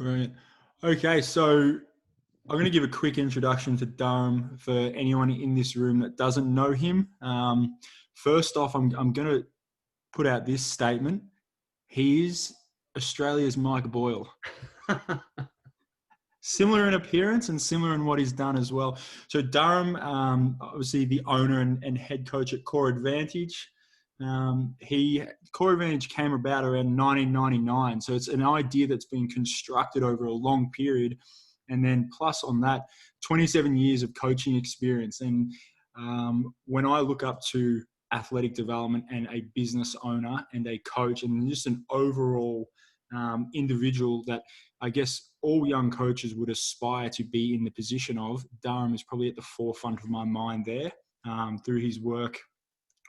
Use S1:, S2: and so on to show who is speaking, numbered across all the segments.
S1: Brilliant. Okay, so I'm going to give a quick introduction to Durham for anyone in this room that doesn't know him. First off, I'm going to put out this statement. He is Australia's Mike Boyle. Similar in appearance and similar in what he's done as well. So Durham, obviously the owner and head coach at Core Advantage. Core Advantage came about around 1999. So it's an idea that's been constructed over a long period. And then plus on that, 27 years of coaching experience. And when I look up to athletic development and a business owner and a coach and just an overall individual that I guess all young coaches would aspire to be in the position of, Durham is probably at the forefront of my mind there through his work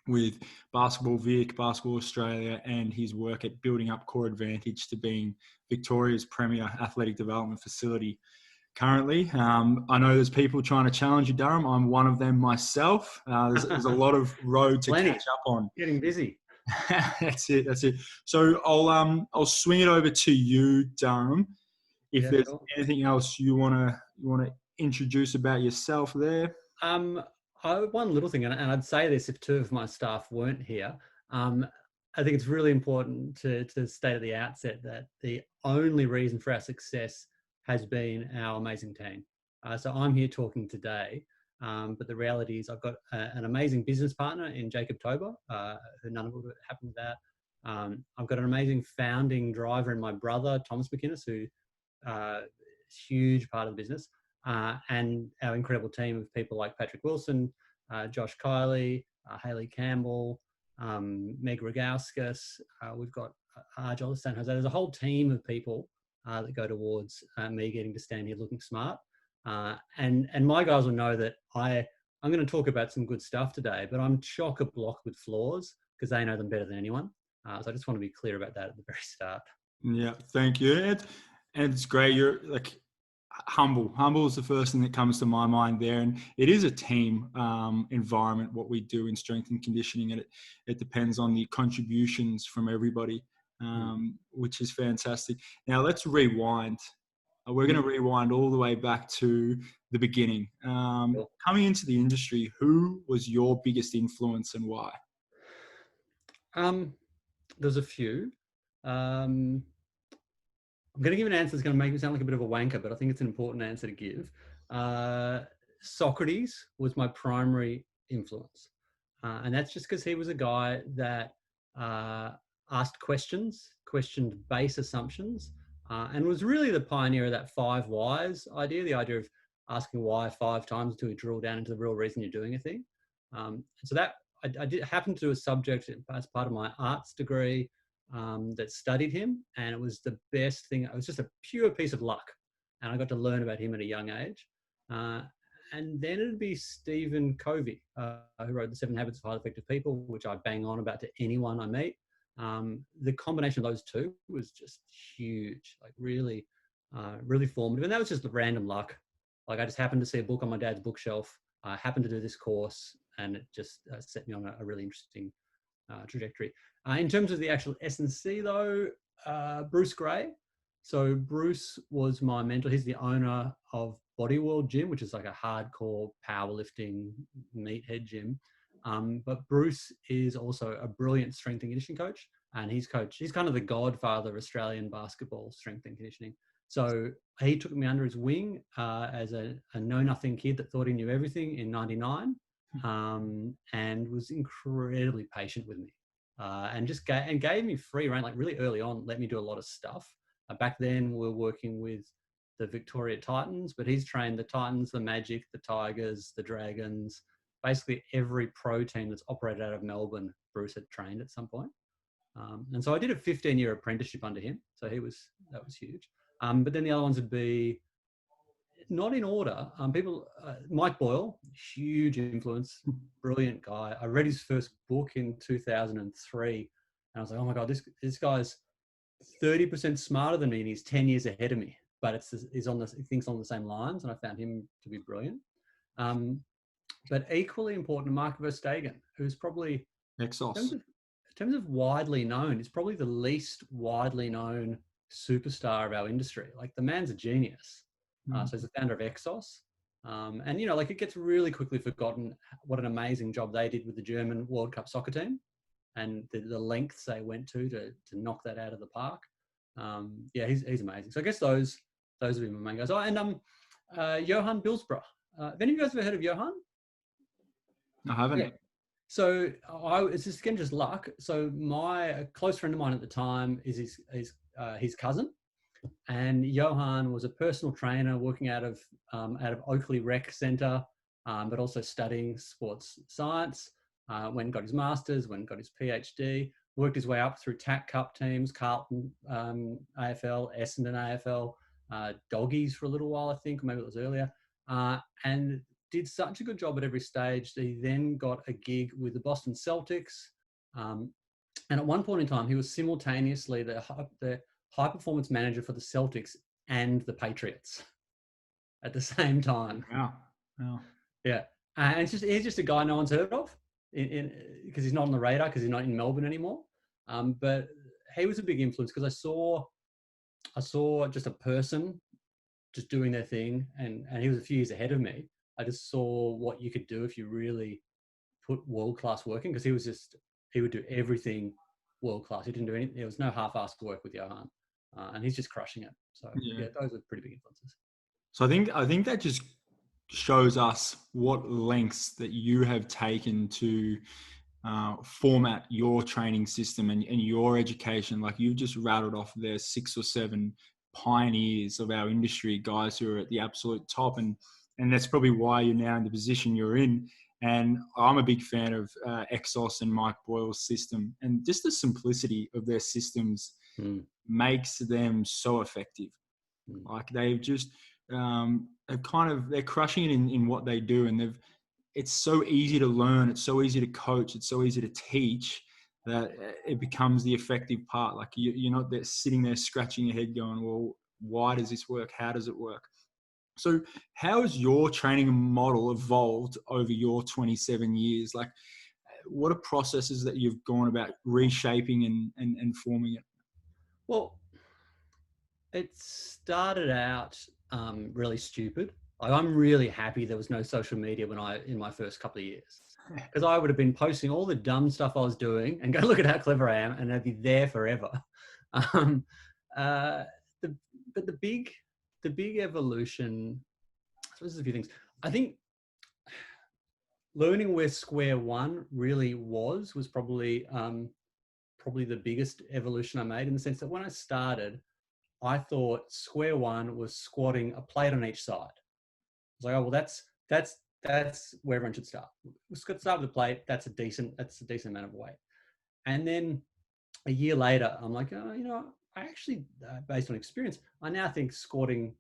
S1: with Basketball Vic, Basketball Australia, and his work at building up Core Advantage to being Victoria's premier athletic development facility. Currently, I know there's people trying to challenge you, Durham. I'm one of them myself. There's a lot of road to catch up on.
S2: Getting busy.
S1: That's it. So I'll swing it over to you, Durham. If there's anything else you want to introduce about yourself there.
S2: One little thing, and I'd say this if two of my staff weren't here. I think it's really important to state at the outset that the only reason for our success has been our amazing team. So I'm here talking today, but the reality is I've got an amazing business partner in Jacob Tober, who none of it would happen without. I've got an amazing founding driver in my brother, Thomas McInnis, who huge part of the business, and our incredible team of people like Patrick Wilson, Josh Kiley, Haley Campbell, Meg Rogauskas. We've got Joel San Jose. There's a whole team of people that go towards me getting to stand here looking smart. And my guys will know that I'm going to talk about some good stuff today, but I'm chock-a-block with flaws because they know them better than anyone. So I just want to be clear about that at the very start.
S1: Yeah, thank you. And it's great. You're like humble. Humble is the first thing that comes to my mind there. And it is a team environment, what we do in strength and conditioning. And it depends on the contributions from everybody, which is fantastic. Now let's rewind. We're going to rewind all the way back to the beginning. Coming into the industry, who was your biggest influence and why?
S2: There's a few. I'm going to give an answer that's going to make me sound like a bit of a wanker, but I think it's an important answer to give. Socrates was my primary influence. And that's just because he was a guy that asked questions, questioned base assumptions, and was really the pioneer of that 5 whys idea, the idea of asking why 5 times until you drill down into the real reason you're doing a thing. And so that I did happen to do a subject as part of my arts degree that studied him, and it was the best thing. It was just a pure piece of luck, and I got to learn about him at a young age. And then it'd be Stephen Covey, who wrote The 7 Habits of Highly Effective People, which I bang on about to anyone I meet. The combination of those two was just huge, like really, really formative. And that was just random luck. Like I just happened to see a book on my dad's bookshelf. I happened to do this course, and it just set me on a really interesting trajectory. In terms of the actual S&C though, Bruce Gray. So Bruce was my mentor. He's the owner of Body World Gym, which is like a hardcore powerlifting meathead gym. But Bruce is also a brilliant strength and conditioning coach, and he's kind of the godfather of Australian basketball strength and conditioning. So he took me under his wing as a know-nothing kid that thought he knew everything in '99, and was incredibly patient with me, and just gave me free rein, like really early on, let me do a lot of stuff. Back then, we were working with the Victoria Titans, but he's trained the Titans, the Magic, the Tigers, the Dragons, basically every pro team that's operated out of Melbourne, Bruce had trained at some point. And so I did a 15-year apprenticeship under him. So that was huge. But then the other ones would be, not in order, Mike Boyle, huge influence, brilliant guy. I read his first book in 2003, and I was like, oh my God, this guy's 30% smarter than me, and he's 10 years ahead of me. But he thinks on the same lines, and I found him to be brilliant. But equally important, Mark Verstegen, who's probably,
S1: Exos.
S2: in terms of widely known, is probably the least widely known superstar of our industry. Like, the man's a genius. So he's the founder of Exos. And, you know, like, it gets really quickly forgotten what an amazing job they did with the German World Cup soccer team and the lengths they went to knock that out of the park. Yeah, he's amazing. So I guess those would be my main guys. Oh, and Johan Bilsborough. Have any of you guys ever heard of Johan?
S1: I haven't.
S2: Yeah. So it's just, again, just luck. So a close friend of mine at the time is his cousin, and Johan was a personal trainer working out of Oakley Rec Centre, but also studying sports science. Went and got his master's, went and got his PhD, worked his way up through TAC Cup teams, Carlton AFL, Essendon AFL, Doggies for a little while, I think, maybe it was earlier, and did such a good job at every stage that he then got a gig with the Boston Celtics. And at one point in time, he was simultaneously the high performance manager for the Celtics and the Patriots at the same time.
S1: Wow.
S2: Yeah. And he's just a guy no one's heard of because he's not on the radar because he's not in Melbourne anymore. But he was a big influence because I saw just a person just doing their thing, and he was a few years ahead of me. I just saw what you could do if you really put world-class work in, because he would do everything world-class. He didn't do anything. There was no half-assed work with Johan, and he's just crushing it. So yeah, those are pretty big influences.
S1: So I think that just shows us what lengths that you have taken to format your training system and your education. Like, you've just rattled off there 6 or 7 pioneers of our industry, guys who are at the absolute top, and that's probably why you're now in the position you're in. And I'm a big fan of Exos and Mike Boyle's system, and just the simplicity of their systems makes them so effective. Like, they've just they're crushing it in what they do, and it's so easy to learn, it's so easy to coach, it's so easy to teach, that it becomes the effective part. Like, you're not there sitting there scratching your head going, well, why does this work? How does it work? So how has your training model evolved over your 27 years? Like, what are processes that you've gone about reshaping and forming it?
S2: Well, it started out really stupid. Like, I'm really happy there was no social media in my first couple of years, because I would have been posting all the dumb stuff I was doing and go, look at how clever I am, and they'd be there forever. But the big evolution, I suppose there's a few things. I think learning where square one really was probably the biggest evolution I made, in the sense that when I started, I thought square one was squatting a plate on each side. I was like, oh, well, that's where everyone should start. Start with a plate. That's a decent amount of weight. And then a year later, I'm like, oh, you know, I actually, based on experience, I now think squatting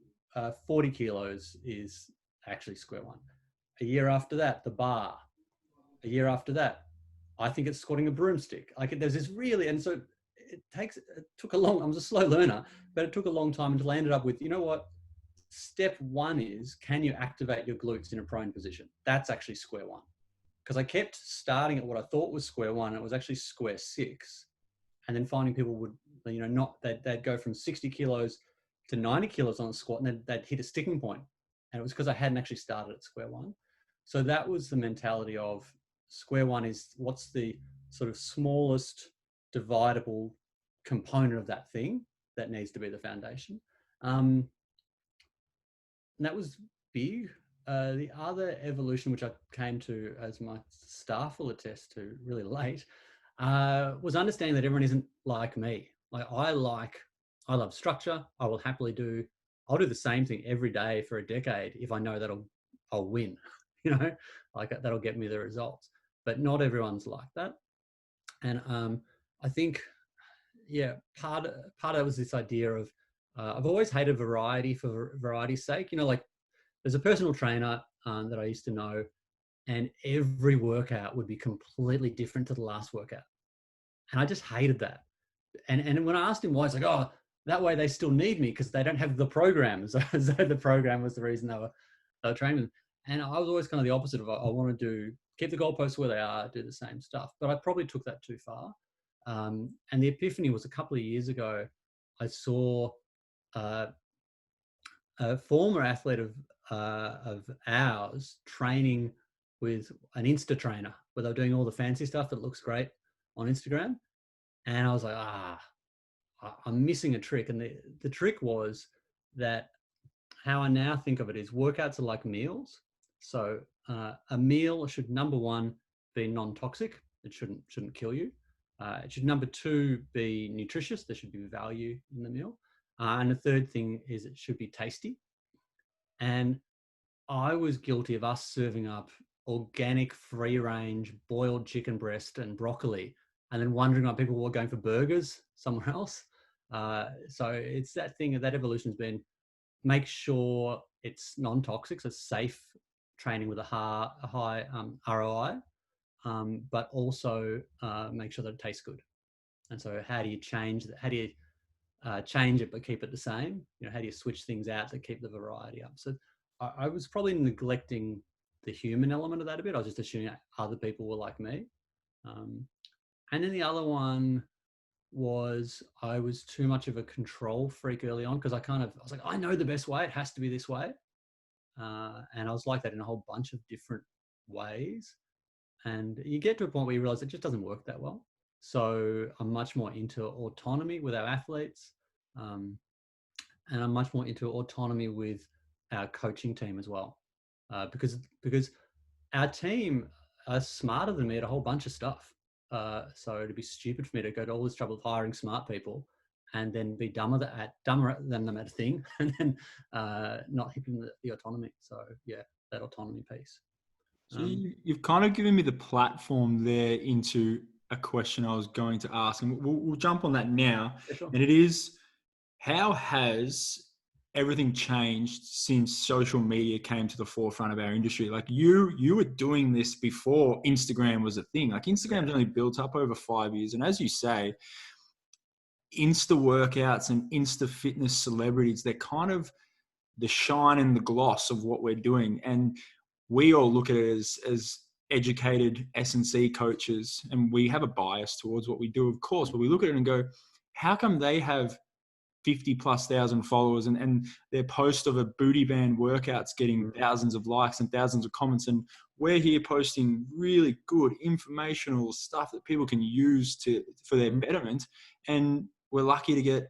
S2: 40 kilos is actually square one. A year after that, the bar. A year after that, I think it's squatting a broomstick. Like, there's this really, and so it took a long, I was a slow learner, but it took a long time until I ended up with, you know what? Step one is, can you activate your glutes in a prone position? That's actually square one. Because I kept starting at what I thought was square one, and it was actually square 6. And then finding people would, you know, they'd go from 60 kilos to 90 kilos on a squat, and they'd hit a sticking point. And it was because I hadn't actually started at square one. So that was the mentality of square one is, what's the sort of smallest dividable component of that thing that needs to be the foundation. And that was big. The other evolution, which I came to, as my staff will attest to, really late, was understanding that everyone isn't like me. Like, I love structure. I'll do the same thing every day for a decade if I know that I'll win, you know, like, that'll get me the results. But not everyone's like that. And I think, yeah, part of it was this idea of, I've always hated variety for variety's sake. You know, like, there's a personal trainer that I used to know, and every workout would be completely different to the last workout. And I just hated that. And when I asked him why, he's like, oh, that way they still need me because they don't have the program. So the program was the reason they were training. And I was always kind of the opposite of, I want to keep the goalposts where they are, do the same stuff. But I probably took that too far. And the epiphany was a couple of years ago. I saw uh, a former athlete of ours training with an Insta trainer, where they're doing all the fancy stuff that looks great on Instagram. And I was like, I'm missing a trick. And the trick was that how I now think of it is workouts are like meals. So a meal should, number one, be non-toxic. It shouldn't kill you. It should, number two, be nutritious. There should be value in the meal. And the third thing is it should be tasty. And I was guilty of us serving up organic, free-range, boiled chicken breast and broccoli, and then wondering why people were going for burgers somewhere else. So it's that thing, that evolution has been, make sure it's non-toxic, so safe training with a high ROI, but also make sure that it tastes good. And so how do you change that? How do you change it but keep it the same? How do you switch things out to keep the variety up? So I was probably neglecting the human element of that a bit. I was just assuming other people were like me. And then the other one was I was too much of a control freak early on, because I was like, I know the best way. It has to be this way. And I was like that in a whole bunch of different ways. And you get to a point where you realize it just doesn't work that well. So I'm much more into autonomy with our athletes. And I'm much more into autonomy with our coaching team as well. Because our team are smarter than me at a whole bunch of stuff. So it'd be stupid for me to go to all this trouble of hiring smart people and then be dumber than them at a thing, and then not giving the autonomy. So yeah, that autonomy piece.
S1: So you've kind of given me the platform there into a question I was going to ask, and we'll jump on that now.
S2: Yeah, sure.
S1: And it is, how has everything changed since social media came to the forefront of our industry? Like you were doing this before Instagram was a thing. Like Instagram's only built up over 5 years. And as you say, Insta workouts and Insta fitness celebrities, they're kind of the shine and the gloss of what we're doing. And we all look at it as educated S&C coaches, and we have a bias towards what we do, of course, but we look at it and go, how come they have 50,000+ followers and their post of a booty band workouts getting thousands of likes and thousands of comments, and we're here posting really good informational stuff that people can use for their betterment, and we're lucky to get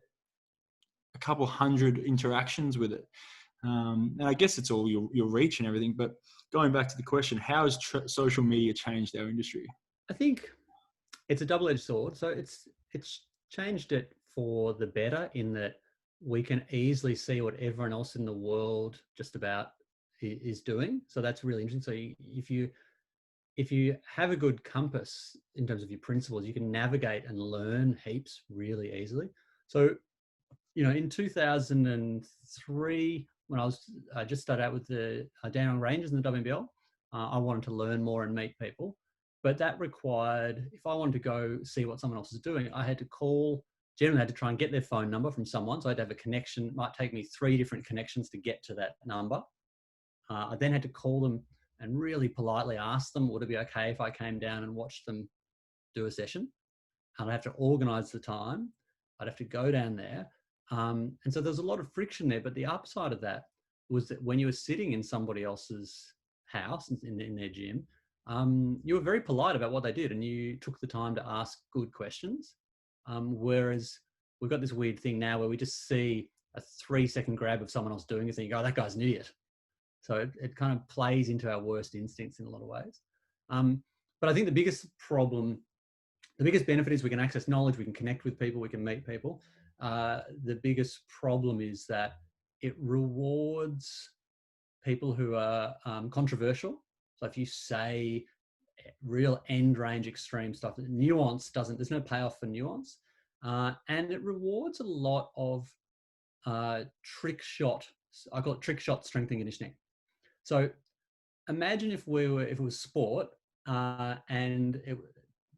S1: a couple hundred interactions with it. And I guess it's all your reach and everything. But going back to the question, how has social media changed our industry?
S2: I think it's a double-edged sword. So it's changed it for the better, in that we can easily see what everyone else in the world just about is doing. So that's really interesting. So if you have a good compass in terms of your principles, you can navigate and learn heaps really easily. So, in 2003, when I just started out with the Dandenong Rangers in the WNBL, I wanted to learn more and meet people. But that required, if I wanted to go see what someone else is doing, I had to generally had to try and get their phone number from someone. So I'd have a connection. It might take me 3 different connections to get to that number. I then had to call them and really politely ask them, would it be okay if I came down and watched them do a session? And I'd have to organize the time. I'd have to go down there. And so there's a lot of friction there. But the upside of that was that when you were sitting in somebody else's house, in their gym, you were very polite about what they did, and you took the time to ask good questions. Whereas we've got this weird thing now where we just see a 3-second grab of someone else doing a thing, you go, oh, that guy's an idiot. So it kind of plays into our worst instincts in a lot of ways. But I think the biggest benefit is we can access knowledge, we can connect with people, we can meet people. The biggest problem is that it rewards people who are controversial. So if you say real end range extreme stuff, there's no payoff for nuance. And it rewards a lot of trick shot. I call it trick shot strength and conditioning. So imagine if it was sport, and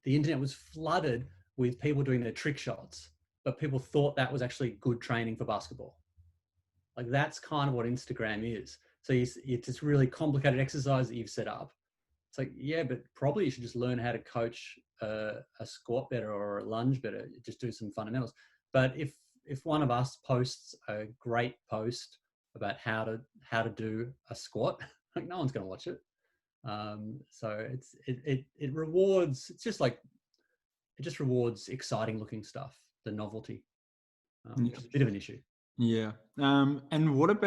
S2: the internet was flooded with people doing their trick shots, but people thought that was actually good training for basketball. Like that's kind of what Instagram is. So it's this really complicated exercise that you've set up. It's like, yeah, but probably you should just learn how to coach a squat better or a lunge better. Just do some fundamentals. But if if one of us posts a great post about how to do a squat, like no one's going to watch it. So it rewards. It's just like it just rewards exciting looking stuff, the novelty, which is a bit of an issue.
S1: Yeah. And what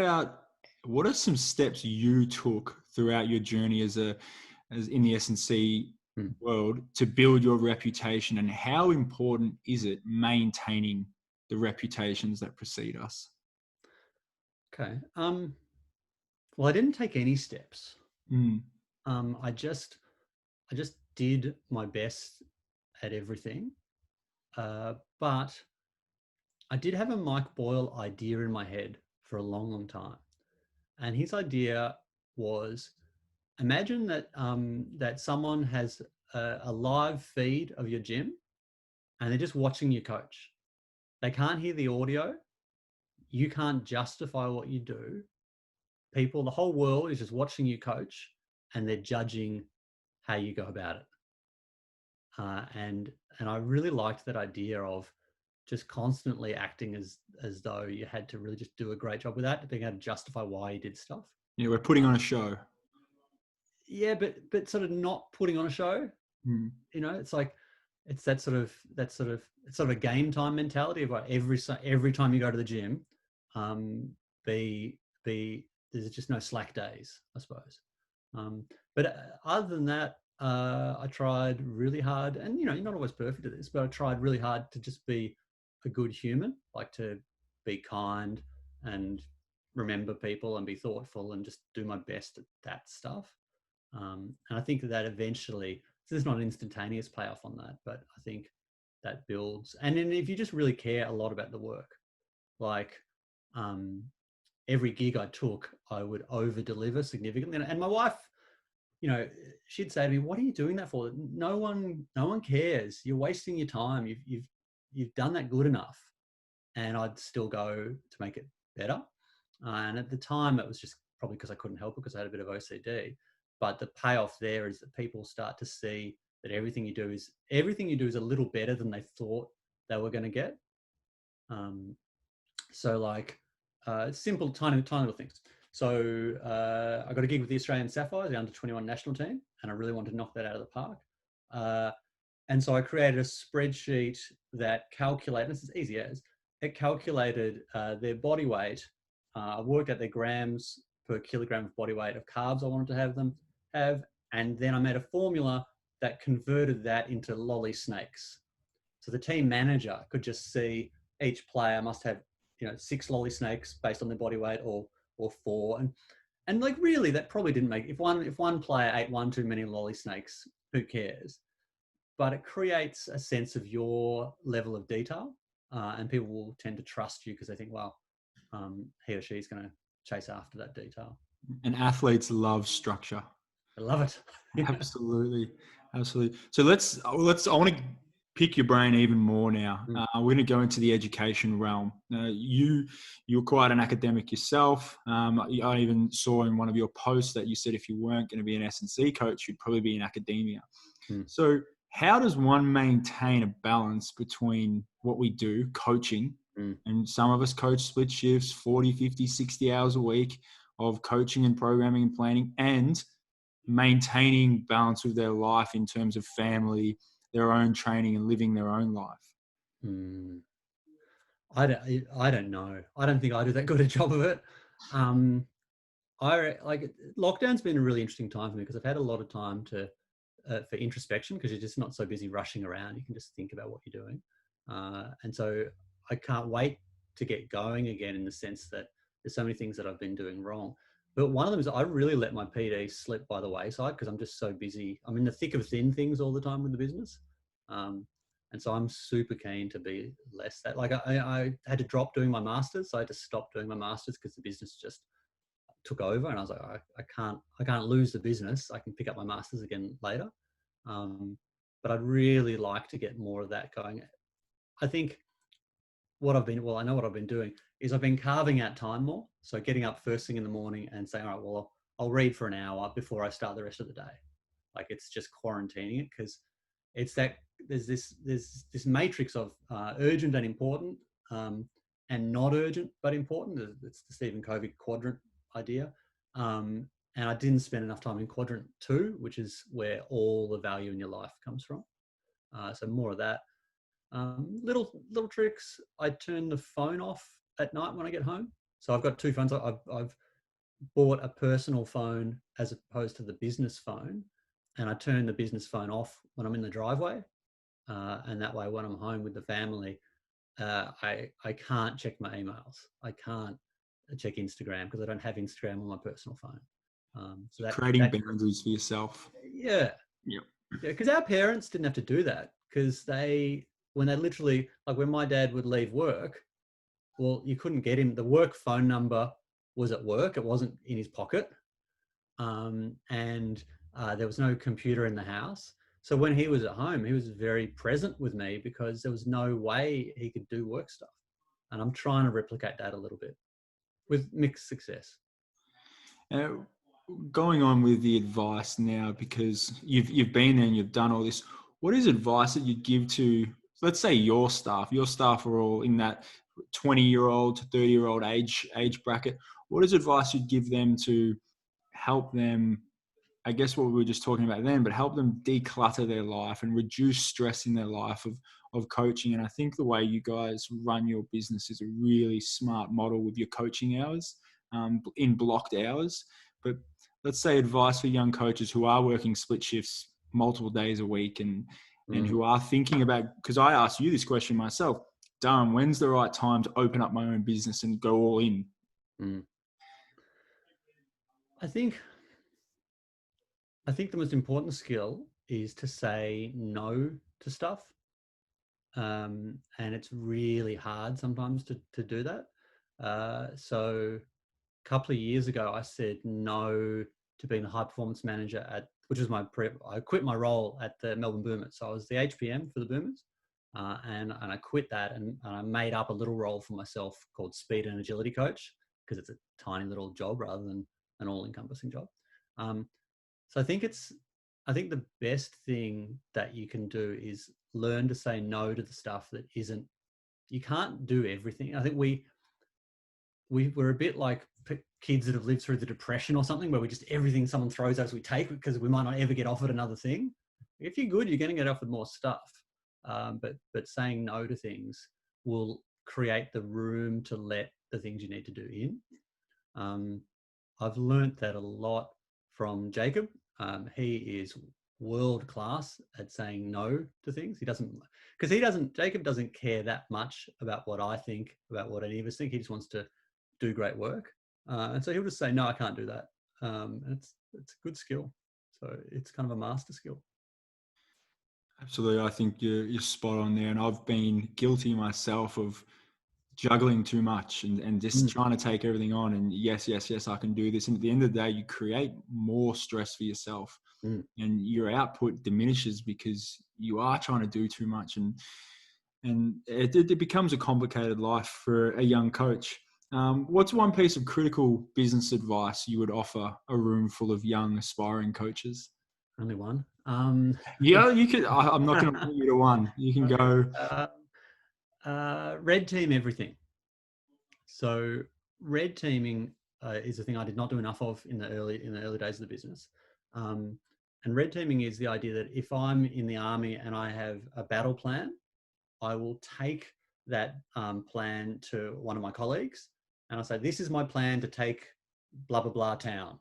S1: are some steps you took throughout your journey as in the S&C world to build your reputation, and how important is it maintaining the reputations that precede us?
S2: Okay. Well, I didn't take any steps.
S1: Mm.
S2: I just did my best at everything. But I did have a Mike Boyle idea in my head for a long, long time. And his idea was, imagine that that someone has a live feed of your gym and they're just watching you coach. They can't hear the audio. You can't justify what you do. People, the whole world is just watching you coach and they're judging how you go about it. And I really liked that idea of just constantly acting as though you had to really just do a great job without being able to justify why you did stuff.
S1: Yeah, we're putting on a show.
S2: Yeah, but sort of not putting on a show.
S1: Mm.
S2: You know, it's like it's that sort of it's sort of a game time mentality of like every time you go to the gym, be there's just no slack days, I suppose. But other than that, I tried really hard, and you know, you're not always perfect at this, but I tried really hard to just be a good human, like to be kind and remember people and be thoughtful and just do my best at that stuff. And I think that eventually, so there's not an instantaneous payoff on that, but I think that builds. And then if you just really care a lot about the work, like every gig I took, I would over deliver significantly. And my wife, you know, she'd say to me, "What are you doing that for? No one cares. You're wasting your time. You've done that good enough." And I'd still go to make it better. And at the time, it was just probably because I couldn't help it because I had a bit of OCD. But the payoff there is that people start to see that everything you do is a little better than they thought they were going to get. So like simple, tiny little things. So I got a gig with the Australian Sapphires, the under-21 national team, and I really wanted to knock that out of the park. And so I created a spreadsheet that calculated, this is easy as, it calculated their body weight. I worked out their grams per kilogram of body weight of carbs I wanted to have them have. And then I made a formula that converted that into lolly snakes. So the team manager could just see each player must have, you know, 6 lolly snakes based on their body weight or 4. And like really that probably didn't make, if one player ate one too many lolly snakes, who cares? But it creates a sense of your level of detail, and people will tend to trust you because they think, well, he or she's going to chase after that detail.
S1: And athletes love structure.
S2: I love it.
S1: Absolutely. So I want to pick your brain even more now. We're going to go into the education realm. You're quite an academic yourself. I even saw in one of your posts that you said if you weren't going to be an S&C coach, you'd probably be in academia. So how does one maintain a balance between what we do, coaching, and some of us coach split shifts, 40, 50, 60 hours a week of coaching and programming and planning, and maintaining balance with their life in terms of family, their own training, and living their own life?
S2: I don't know. I don't think I do that good a job of it. I like lockdown's been a really interesting time for me because I've had a lot of time to for introspection because you're just not so busy rushing around. You can just think about what you're doing, and so I can't wait to get going again in the sense that there's so many things that I've been doing wrong. But one of them is I really let my PD slip by the wayside because I'm just so busy. I'm in the thick of thin things all the time with the business. And so I'm super keen to be less that. Like I had to drop doing my masters, so I had to stop doing my masters because the business just took over, and I was like, I can't lose the business. I can pick up my masters again later. But I'd really like to get more of that going. I think I know what I've been doing is I've been carving out time more. So getting up first thing in the morning and saying, all right, well, I'll read for an hour before I start the rest of the day. Like it's just quarantining it because it's that there's this matrix of urgent and important, and not urgent but important. It's the Stephen Covey quadrant idea. And I didn't spend enough time in quadrant 2, which is where all the value in your life comes from. So more of that. Little tricks. I turn the phone off at night when I get home. So I've got 2 phones. I've bought a personal phone as opposed to the business phone, and I turn the business phone off when I'm in the driveway. And that way, when I'm home with the family, I can't check my emails. I can't check Instagram because I don't have Instagram on my personal phone. So
S1: Creating boundaries for yourself.
S2: Yeah.
S1: Yep.
S2: Yeah, because our parents didn't have to do that, because when they literally, like when my dad would leave work, well, you couldn't get him. The work phone number was at work. It wasn't in his pocket. And there was no computer in the house. So when he was at home, he was very present with me because there was no way he could do work stuff. And I'm trying to replicate that a little bit with mixed success.
S1: Going on with the advice now, because you've been there and you've done all this, what is advice that you'd give to, let's say, your staff? Your staff are all in that 20-year-old to 30-year-old age bracket. What is advice you'd give them to help them, I guess what we were just talking about then, but help them declutter their life and reduce stress in their life of coaching? And I think the way you guys run your business is a really smart model with your coaching hours, in blocked hours. But let's say advice for young coaches who are working split shifts multiple days a week and who are thinking about, because I asked you this question myself, Durham, when's the right time to open up my own business and go all in?
S2: I think the most important skill is to say no to stuff. And it's really hard sometimes to do that. So a couple of years ago, I said no to being a high performance manager which was I quit my role at the Melbourne Boomers. So I was the HPM for the Boomers. And I quit that and I made up a little role for myself called speed and agility coach, because it's a tiny little job rather than an all-encompassing job. So I think the best thing that you can do is learn to say no to the stuff that isn't, you can't do everything. I think we're a bit like kids that have lived through the Depression or something, where we just, everything someone throws at us we take because we might not ever get offered another thing. If you're good, you're going to get offered more stuff. But saying no to things will create the room to let the things you need to do in. I've learnt that a lot from Jacob. He is world class at saying no to things. Jacob doesn't care that much about what I think, about what any of us think. He just wants to do great work. And so he'll just say, no, I can't do that. And it's a good skill. So it's kind of a master skill.
S1: Absolutely. I think you're spot on there. And I've been guilty myself of juggling too much and just trying to take everything on. And yes, I can do this. And at the end of the day, you create more stress for yourself and your output diminishes because you are trying to do too much. And it becomes a complicated life for a young coach. What's one piece of critical business advice you would offer a room full of young aspiring coaches?
S2: Only one.
S1: Yeah, you could. I'm not going to put you to one. You can go.
S2: Red team everything. So red teaming is a thing I did not do enough of in the early days of the business. And red teaming is the idea that if I'm in the army and I have a battle plan, I will take that plan to one of my colleagues and I'll say, this is my plan to take blah, blah, blah town.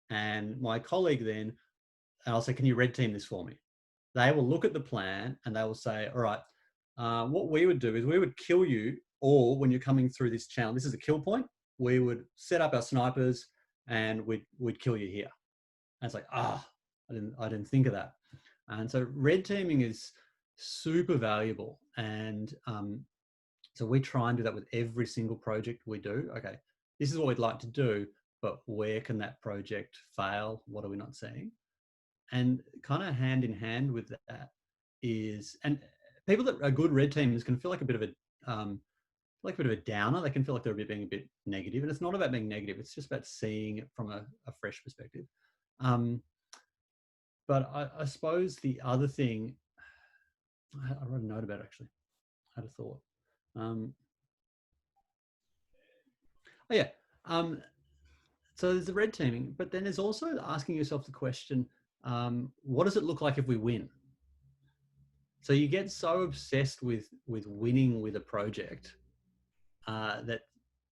S2: And my colleague then, and I'll say, can you red team this for me? They will look at the plan and they will say, all right, what we would do is we would kill you all when you're coming through this channel. This is a kill point. We would set up our snipers and we'd kill you here. And it's like, I didn't think of that. And so red teaming is super valuable. And so we try and do that with every single project we do. Okay, this is what we'd like to do, but where can that project fail? What are we not seeing? And kind of hand in hand with that is, and people that are good red teamers can feel like a bit of a downer. They can feel like they're being a bit negative, and it's not about being negative. It's just about seeing it from a fresh perspective. But I suppose the other thing, I wrote a note about it actually. I had a thought. Oh, yeah. So there's the red teaming, but then there's also asking yourself the question, what does it look like if we win? So you get so obsessed with winning with a project that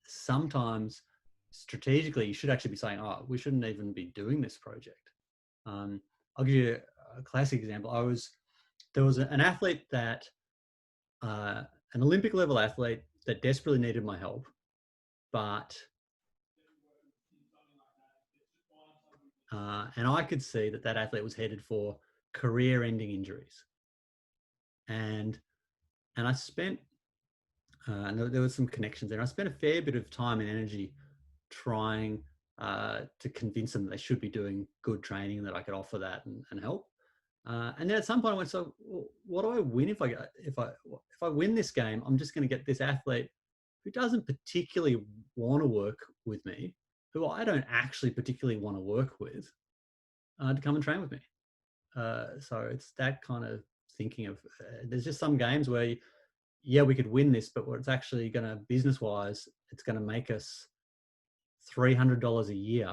S2: sometimes strategically you should actually be saying, oh, we shouldn't even be doing this project. I'll give you a classic example. There was an athlete that, an Olympic level athlete that desperately needed my help, but and I could see that that athlete was headed for career-ending injuries, and I spent and there was some connections there. I spent a fair bit of time and energy trying to convince them that they should be doing good training and that I could offer that and help. And then at some point I went, so what do I win if I win this game? I'm just going to get this athlete who doesn't particularly want to work with me, who I don't actually particularly want to work with, to come and train with me. So it's that kind of thinking of, there's just some games where, yeah, we could win this, but what it's actually going to, business-wise, it's going to make us $300 a year,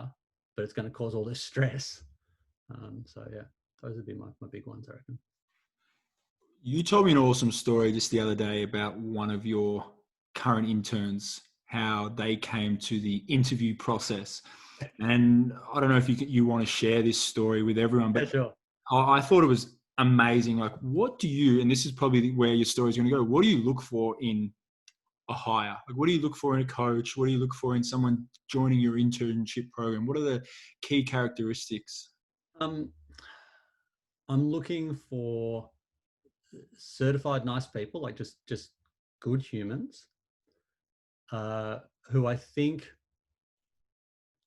S2: but it's going to cause all this stress. So yeah, those would be my big ones, I reckon.
S1: You told me an awesome story just the other day about one of your current interns, how they came to the interview process. And I don't know if you want to share this story with everyone, but
S2: Yeah, sure.
S1: I thought it was amazing. Like, what do you, and this is probably where your story is going to go, what do you look for in a hire? Like, what do you look for in a coach? What do you look for in someone joining your internship program? What are the key characteristics?
S2: I'm looking for certified nice people, like just good humans, who I think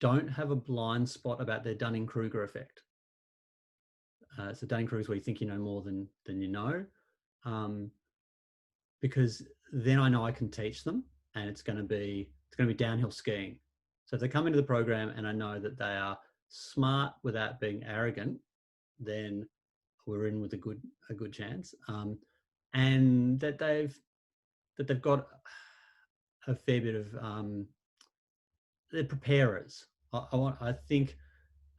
S2: don't have a blind spot about their Dunning-Kruger effect. So Dunning-Kruger is where you think you know more than you know, because then I know I can teach them, and it's going to be downhill skiing. So if they come into the program and I know that they are smart without being arrogant, then we're in with a good chance, and that they've got a fair bit of they're preparers. I think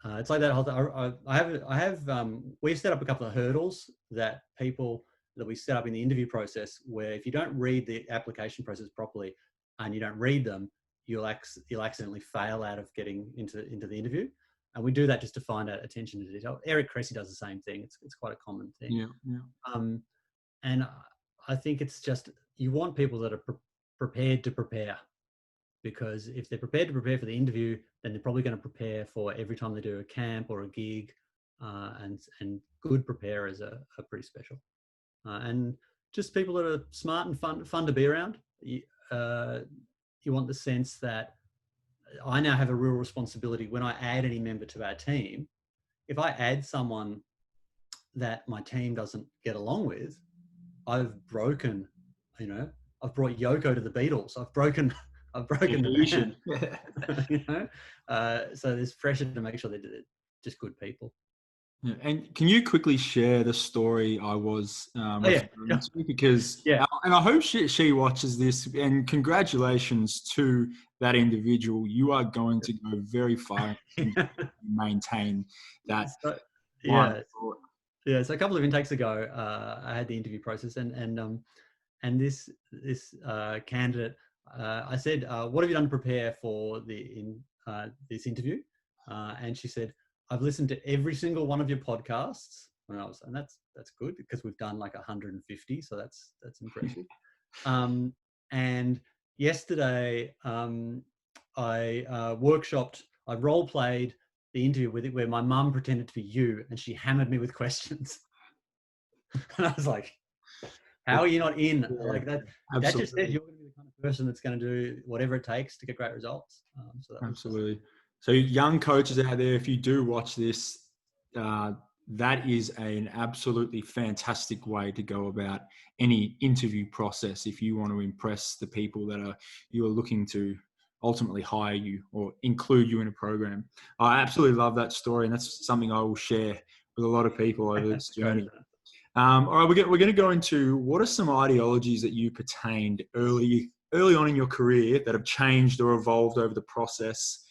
S2: it's like that whole thing. We've set up a couple of hurdles that we set up in the interview process, where if you don't read the application process properly and you don't read them, you'll accidentally fail out of getting into the interview. And we do that just to find out attention to detail. Eric Cressy does the same thing. It's quite a common thing.
S1: Yeah.
S2: And I think it's just, you want people that are prepared to prepare, because if they're prepared to prepare for the interview, then they're probably going to prepare for every time they do a camp or a gig, and good preparers are pretty special. And just people that are smart and fun to be around. You want the sense that I now have a real responsibility when I add any member to our team. If I add someone that my team doesn't get along with, I've broken, I've brought Yoko to the Beatles. I've broken the band. So there's pressure to make sure they're just good people.
S1: Yeah. And can you quickly share the story I was referring to? Because, and I hope she watches this, and congratulations to that individual. You are going to go very far and maintain that.
S2: So a couple of intakes ago, I had the interview process, and this candidate, I said, what have you done to prepare for this interview? And she said, I've listened to every single one of your podcasts. And that's good, because we've done like 150, so that's impressive. And yesterday, I role played the interview with it, where my mum pretended to be you, and she hammered me with questions. And I was like, how are you not in? Like that? Absolutely. That just says you're going to be the kind of person that's going to do whatever it takes to get great results.
S1: Absolutely. So young coaches out there, if you do watch this, that is an absolutely fantastic way to go about any interview process if you want to impress the people that you are looking to ultimately hire you or include you in a program. I absolutely love that story, and that's something I will share with a lot of people over this journey. All right, we're going to go into, what are some ideologies that you pertained early early on in your career that have changed or evolved over the process?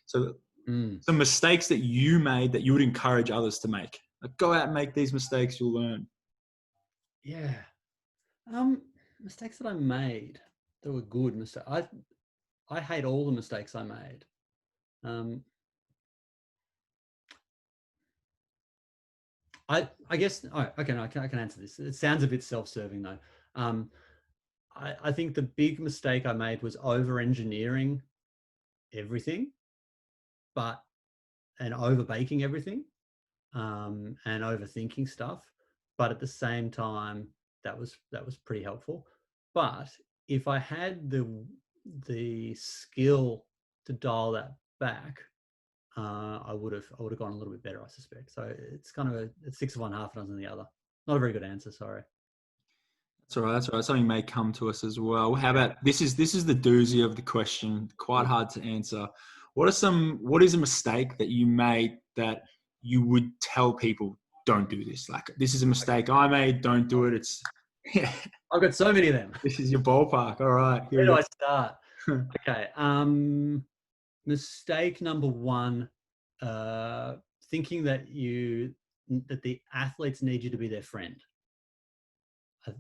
S1: So some mistakes that you made that you would encourage others to make. Like, go out and make these mistakes, you'll learn.
S2: Yeah. Mistakes that I made that were good mistakes. I hate all the mistakes I made. I guess. Oh, okay. No, I can answer this. It sounds a bit self-serving though. I think the big mistake I made was over-engineering everything, and over-baking everything, and overthinking stuff. But at the same time, that was pretty helpful. But if I had the skill to dial that back, I would have gone a little bit better, I suspect. So it's kind of it's 6 of one, half a dozen of the other. Not a very good answer, sorry.
S1: That's all right. That's all right. Something may come to us as well. How about this? Is the doozy of the question? Quite hard to answer. What is a mistake that you made that you would tell people don't do this? Like, this is a mistake I made. Don't do it. It's yeah.
S2: I've got so many of them.
S1: This is your ballpark. All right.
S2: Where do I start? Okay. Mistake number one, thinking that the athletes need you to be their friend.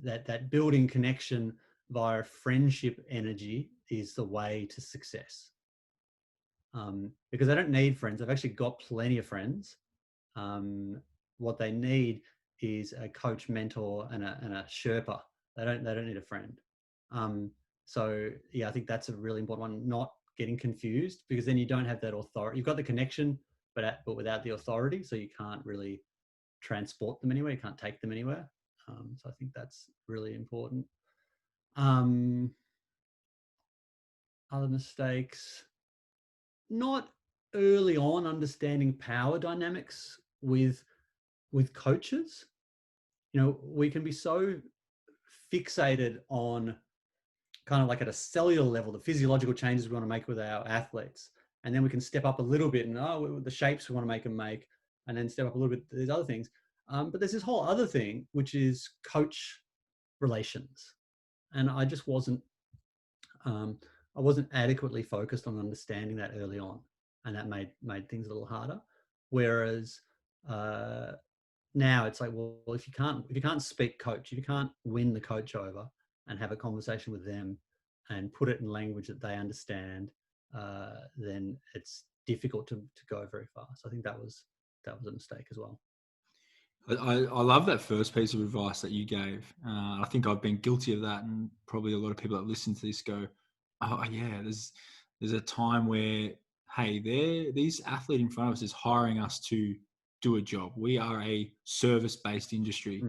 S2: That building connection via friendship energy is the way to success. Because they don't need friends. They've actually got plenty of friends. What they need is a coach, mentor, and a Sherpa. They don't need a friend. So yeah, I think that's a really important one. Not getting confused, because then you don't have that authority. You've got the connection, but without the authority, so you can't really transport them anywhere. You can't take them anywhere. So I think that's really important. Other mistakes, not early on understanding power dynamics with coaches. You know, we can be so fixated on kind of like at a cellular level, the physiological changes we want to make with our athletes. And then we can step up a little bit and the shapes we want to make them make, and then step up a little bit these other things. But there's this whole other thing, which is coach relations. And I just wasn't adequately focused on understanding that early on. And that made things a little harder. Whereas now it's like, well, if you can't speak coach, if you can't win the coach over and have a conversation with them and put it in language that they understand, then it's difficult to go very far. So I think that was a mistake as well.
S1: I love that first piece of advice that you gave. I think I've been guilty of that, and probably a lot of people that listen to this go, "Oh yeah, there's a time where, hey, these athlete in front of us is hiring us to do a job. We are a service-based industry.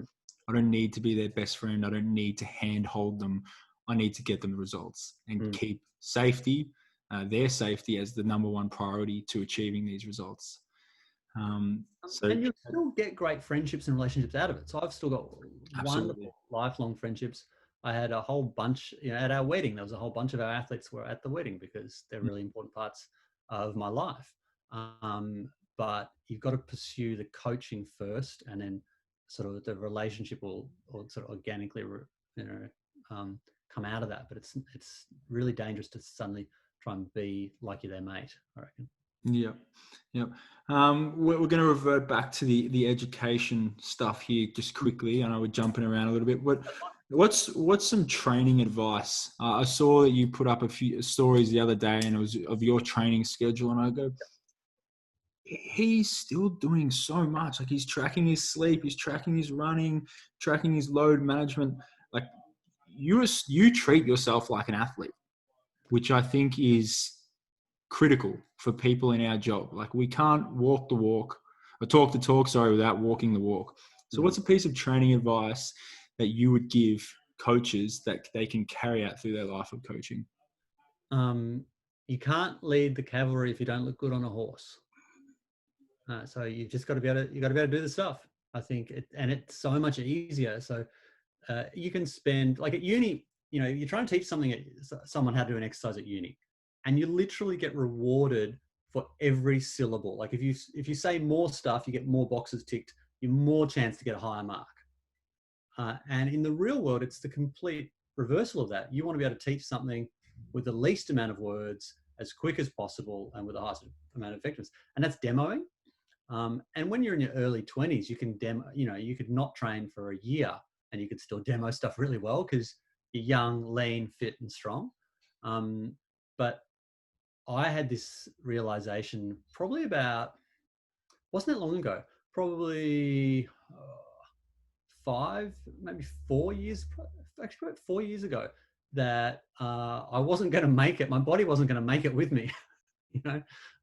S1: I don't need to be their best friend. I don't need to handhold them. I need to get them the results and keep safety, their safety, as the number one priority to achieving these results."
S2: And you'll still get great friendships and relationships out of it. So I've still got wonderful lifelong friendships. I had a whole bunch, at our wedding, there was a whole bunch of our athletes were at the wedding because they're really important parts of my life. But you've got to pursue the coaching first, and then sort of the relationship will sort of organically, come out of that. But it's really dangerous to suddenly try and be like you're their mate, I reckon.
S1: Yeah. We're going to revert back to the education stuff here just quickly. I know we're jumping around a little bit. What's some training advice? I saw that you put up a few stories the other day, and it was of your training schedule, and I go, he's still doing so much. Like, he's tracking his sleep, he's tracking his running, tracking his load management. Like, you treat yourself like an athlete, which I think is critical for people in our job. Like, we can't walk the walk or talk the talk, without walking the walk. So what's a piece of training advice that you would give coaches that they can carry out through their life of coaching?
S2: You can't lead the cavalry if you don't look good on a horse. So you've just got to be able to do the stuff. I think it's so much easier. So you can spend, like at uni, you're trying to teach someone how to do an exercise at uni, and you literally get rewarded for every syllable. Like if you say more stuff, you get more boxes ticked, you're more chance to get a higher mark. And in the real world, it's the complete reversal of that. You want to be able to teach something with the least amount of words, as quick as possible, and with the highest amount of effectiveness. And that's demoing. And when you're in your early 20s, you can demo, you could not train for a year and you could still demo stuff really well because you're young, lean, fit, and strong. But I had this realization probably wasn't that long ago, probably 4 years, actually about 4 years ago, that I wasn't going to make it. My body wasn't going to make it with me.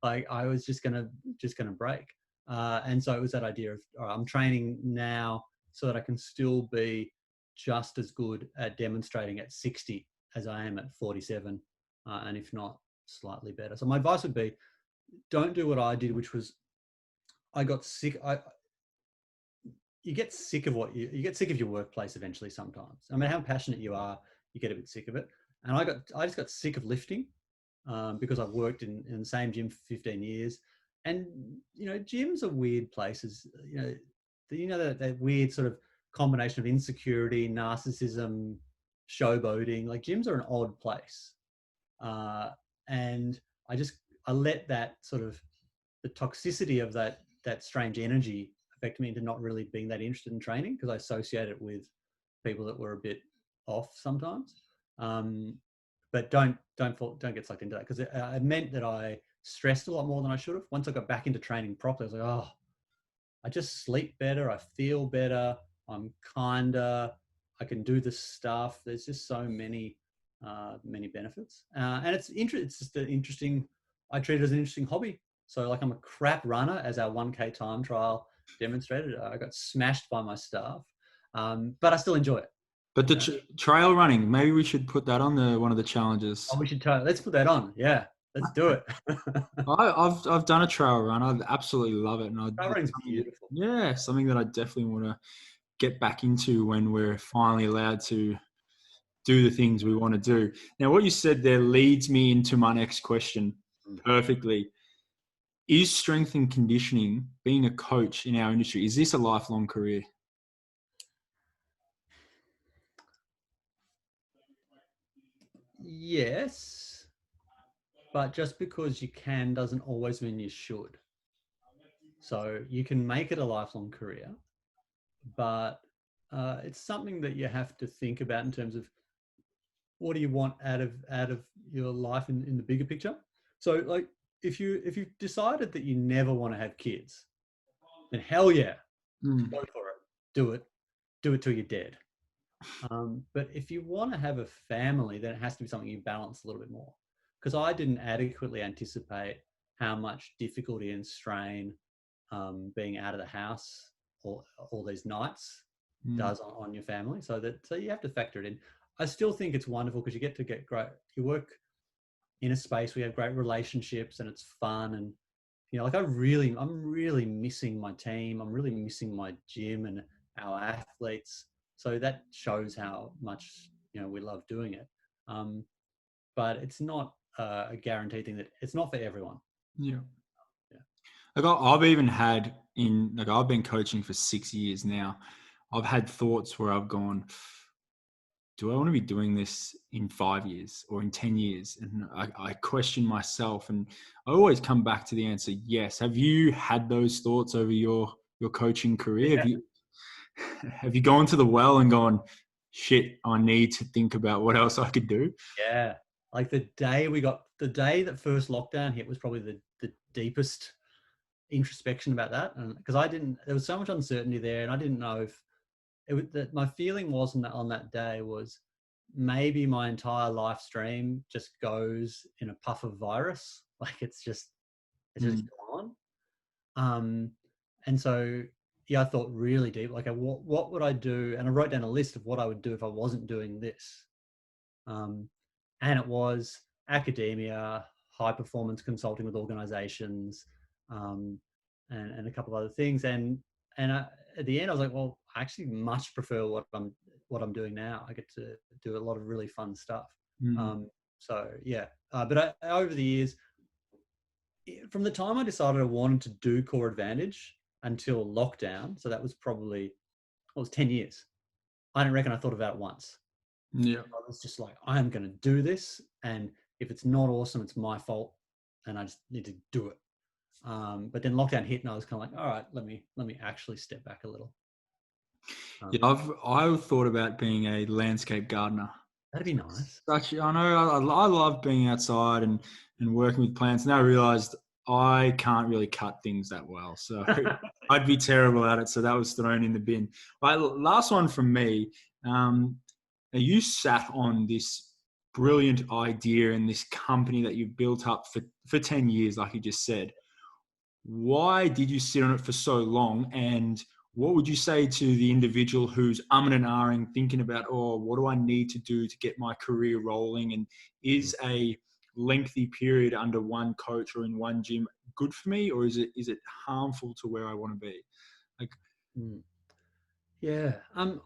S2: Like I was just going to break. And so it was that idea of, all right, I'm training now so that I can still be just as good at demonstrating at 60 as I am at 47. And if not, slightly better. So my advice would be, don't do what I did, which was I got sick. You get sick of you get sick of your workplace eventually sometimes. I mean, how passionate you are, you get a bit sick of it. And I just got sick of lifting because I've worked in the same gym for 15 years. And, gyms are weird places, that weird sort of combination of insecurity, narcissism, showboating. Like gyms are an odd place. And I let that sort of the toxicity of that strange energy affect me into not really being that interested in training because I associate it with people that were a bit off sometimes. But don't get sucked into that because it meant that I stressed a lot more than I should have. Once I got back into training properly, I was like, oh, I just sleep better. I feel better. I'm kinder. I can do this stuff. There's just so many benefits. And it's just an interesting, I treat it as an interesting hobby. So like I'm a crap runner, as our 1K time trial demonstrated. I got smashed by my staff, but I still enjoy it.
S1: But the trail running, maybe we should put that on one of the challenges.
S2: Oh, we should let's put that on. Yeah, let's do it.
S1: I've done a trail run. I absolutely love it, and
S2: trail running's beautiful.
S1: Yeah, something that I definitely want to get back into when we're finally allowed to do the things we want to do. Now, what you said there leads me into my next question perfectly. Is strength and conditioning, being a coach in our industry, is this a lifelong career?
S2: Yes, but just because you can doesn't always mean you should. So you can make it a lifelong career, but it's something that you have to think about in terms of what do you want out of your life in the bigger picture. So like if you've decided that you never want to have kids, then hell yeah, go for it. Do it till you're dead. But if you want to have a family, then it has to be something you balance a little bit more. Because I didn't adequately anticipate how much difficulty and strain being out of the house all these nights does on your family. So you have to factor it in. I still think it's wonderful because you get great. You work in a space where you have great relationships and it's fun. And like I'm really missing my team. I'm really missing my gym and our athletes. So that shows how much we love doing it. But it's not a guaranteed thing. That it's not for everyone.
S1: Yeah. Like I've even had I've been coaching for 6 years now. I've had thoughts where I've gone, do I want to be doing this in 5 years or in 10 years? And I question myself, and I always come back to the answer, yes. Have you had those thoughts over your coaching career?
S2: Yeah.
S1: Have you gone to the well and gone, shit, I need to think about what else I could do?
S2: Yeah. Like the day that first lockdown hit was probably the deepest introspection about that. And because there was so much uncertainty there, and I didn't know if my feeling wasn't that on that day was maybe my entire live stream just goes in a puff of virus. Like it's just gone. And so, yeah, I thought really deep, like what would I do? And I wrote down a list of what I would do if I wasn't doing this. And it was academia, high performance consulting with organizations, and a couple of other things. And at the end, I was like, well, I actually much prefer what I'm doing now. I get to do a lot of really fun stuff. So yeah, but over the years, from the time I decided I wanted to do Core Advantage until lockdown, so that was probably, it was 10 years. I don't reckon I thought about it once.
S1: Yeah.
S2: I was just like, I am going to do this, and if it's not awesome, it's my fault, and I just need to do it. But then lockdown hit, and I was kind of like, all right, let me actually step back a little.
S1: Yeah, I've thought about being a landscape gardener.
S2: That'd be nice.
S1: I know I love being outside and working with plants. And I realized I can't really cut things that well, so I'd be terrible at it. So that was thrown in the bin. Right, last one from me. Now you sat on this brilliant idea and this company that you've built up for 10 years, like you just said. Why did you sit on it for so long? And what would you say to the individual who's umming and ahhing, thinking about, oh, what do I need to do to get my career rolling? And is a lengthy period under one coach or in one gym good for me, or is it harmful to where I want to be? Like,
S2: Mm. Yeah.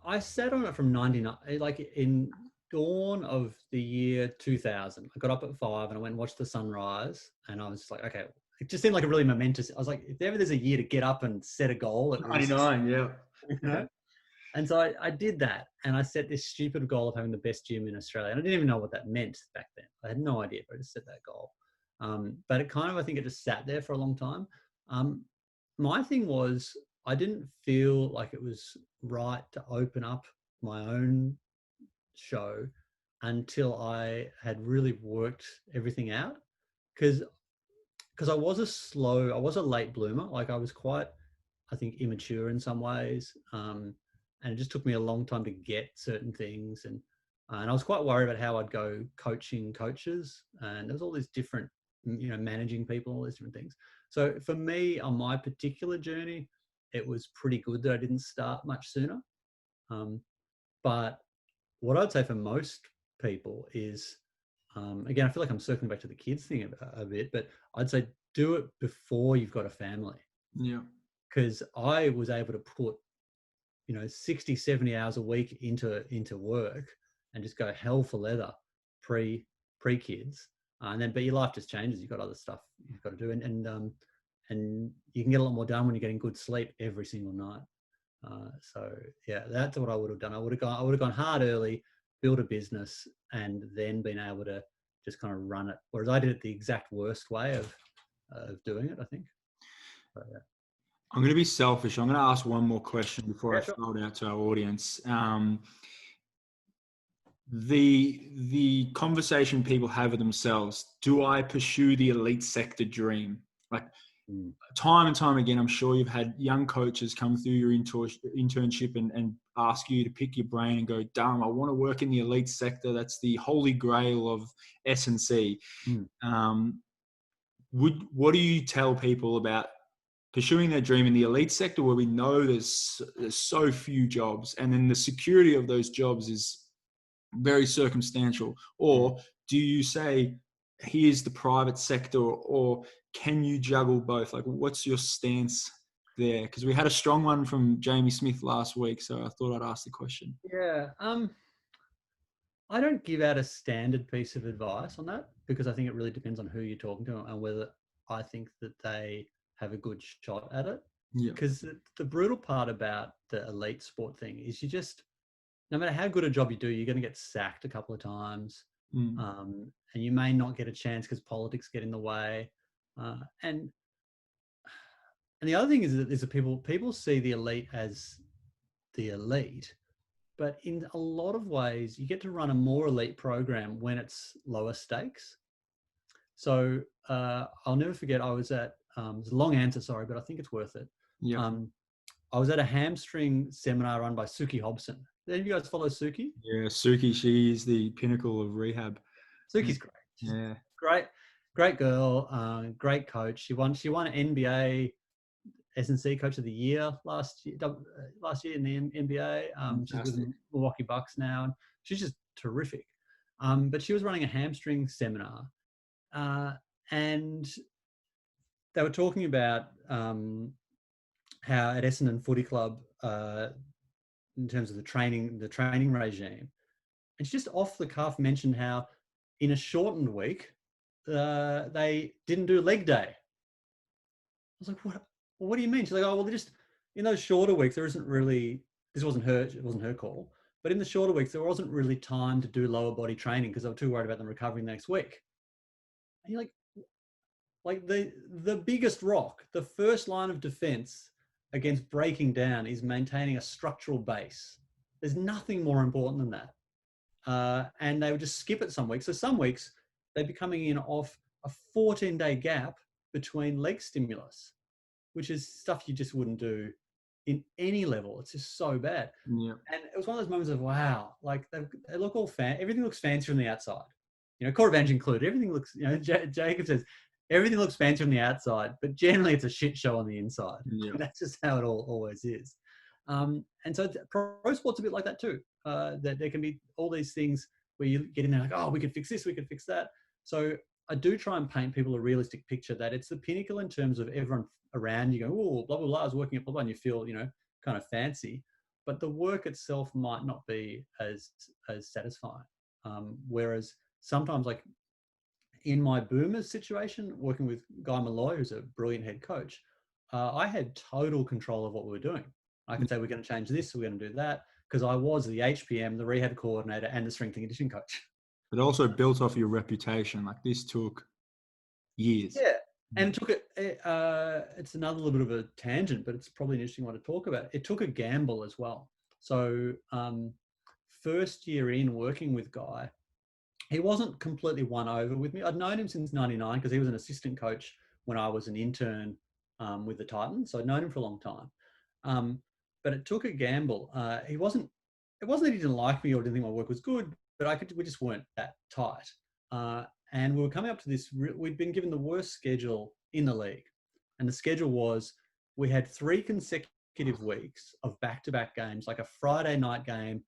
S2: I sat on it from 99, like in dawn of the year 2000. I got up at 5 and I went and watched the sunrise, and I was just like, okay, it just seemed like a really momentous. I was like, if ever there's a year to get up and set a goal, it was,
S1: 99, yeah.
S2: you know. And so I did that, and I set this stupid goal of having the best gym in Australia. And I didn't even know what that meant back then. I had no idea, but I just set that goal. But it kind of, I think it just sat there for a long time. My thing was, I didn't feel like it was right to open up my own show until I had really worked everything out. Because I was a late bloomer. Like I was quite, I think, immature in some ways. And it just took me a long time to get certain things. And I was quite worried about how I'd go coaching coaches. And there's all these different, managing people, all these different things. So for me, on my particular journey, it was pretty good that I didn't start much sooner. But what I'd say for most people is, again, I feel like I'm circling back to the kids thing a bit, but I'd say do it before you've got a family.
S1: Yeah.
S2: Because I was able to put 60, 70 hours a week into work and just go hell for leather pre kids, but your life just changes. You've got other stuff you've got to do, and you can get a lot more done when you're getting good sleep every single night. So yeah, that's what I would have done. I would have gone hard early, build a business, and then been able to just kind of run it. Whereas I did it the exact worst way of doing it, I think. But, yeah.
S1: I'm going to be selfish. I'm going to ask one more question before I
S2: Sure.
S1: throw it out to our audience. The conversation people have with themselves, do I pursue the elite sector dream? Like time and time again, I'm sure you've had young coaches come through your internship and ask you to pick your brain and go, Durham, I want to work in the elite sector. That's the holy grail of S&C. What do you tell people about pursuing their dream in the elite sector, where we know there's so few jobs, and then the security of those jobs is very circumstantial? Or do you say, here's the private sector, or can you juggle both? Like, what's your stance there? Because we had a strong one from Jamie Smith last week, so I thought I'd ask the question.
S2: Yeah. I don't give out a standard piece of advice on that, because I think it really depends on who you're talking to and whether I think that they have a good shot at it.
S1: Yeah.
S2: Because the brutal part about the elite sport thing is no matter how good a job you do, you're going to get sacked a couple of times. And you may not get a chance because politics get in the way. And the other thing is that people see the elite as the elite, but in a lot of ways, you get to run a more elite program when it's lower stakes. So I'll never forget, I was at, it's a long answer, sorry, but I think it's worth it.
S1: Yeah.
S2: I was at a hamstring seminar run by Suki Hobson. Do any of you guys follow Suki?
S1: Yeah, Suki, she is the pinnacle of rehab.
S2: Suki's great. She's great girl, great coach. She won an NBA S&C Coach of the Year last year in the NBA. She's with the Milwaukee Bucks now, and she's just terrific. But she was running a hamstring seminar, and they were talking about how at Essendon Footy Club, in terms of the training regime, and she just off the cuff mentioned how in a shortened week they didn't do leg day. I was like, what do you mean? She's like, oh, well, they just, in those shorter weeks, there isn't really, it wasn't her call, But in the shorter weeks, there wasn't really time to do lower body training because I was too worried about them recovering the next week. And you're like the biggest rock, the first line of defense against breaking down is maintaining a structural base. There's nothing more important than that. And they would just skip it some weeks. So some weeks they'd be coming in off a 14-day gap between leg stimulus, which is stuff you just wouldn't do in any level. It's just so bad.
S1: Yeah.
S2: And it was one of those moments of, wow, like they look all everything looks fancy from the outside. Core advantage included. Everything looks, Jacob says, everything looks fancy from the outside, but generally it's a shit show on the inside.
S1: Yeah.
S2: That's just how it always is. And so pro sport's a bit like that too. That there can be all these things where you get in there like, oh, we could fix this, we could fix that. So I do try and paint people a realistic picture that it's the pinnacle in terms of everyone around you go, oh, blah, blah, blah, I was working at blah, blah, and you feel, kind of fancy. But the work itself might not be as satisfying. Whereas sometimes, like in my Boomers situation, working with Guy Malloy, who's a brilliant head coach, I had total control of what we were doing. I could say, we're going to change this, we're going to do that, because I was the HPM, the rehab coordinator, and the strength and conditioning coach.
S1: But also built off your reputation. Like this took years.
S2: Yeah. And it took it's another little bit of a tangent, but it's probably an interesting one to talk about. It took a gamble as well. So first year in working with Guy, he wasn't completely won over with me. I'd known him since 99 because he was an assistant coach when I was an intern with the Titans. So I'd known him for a long time. But it took a gamble. It wasn't that he didn't like me or didn't think my work was good, but we just weren't that tight. And we were coming up to this, we'd been given the worst schedule in the league. And the schedule was, we had 3 consecutive weeks of back-to-back games, like a Friday night game,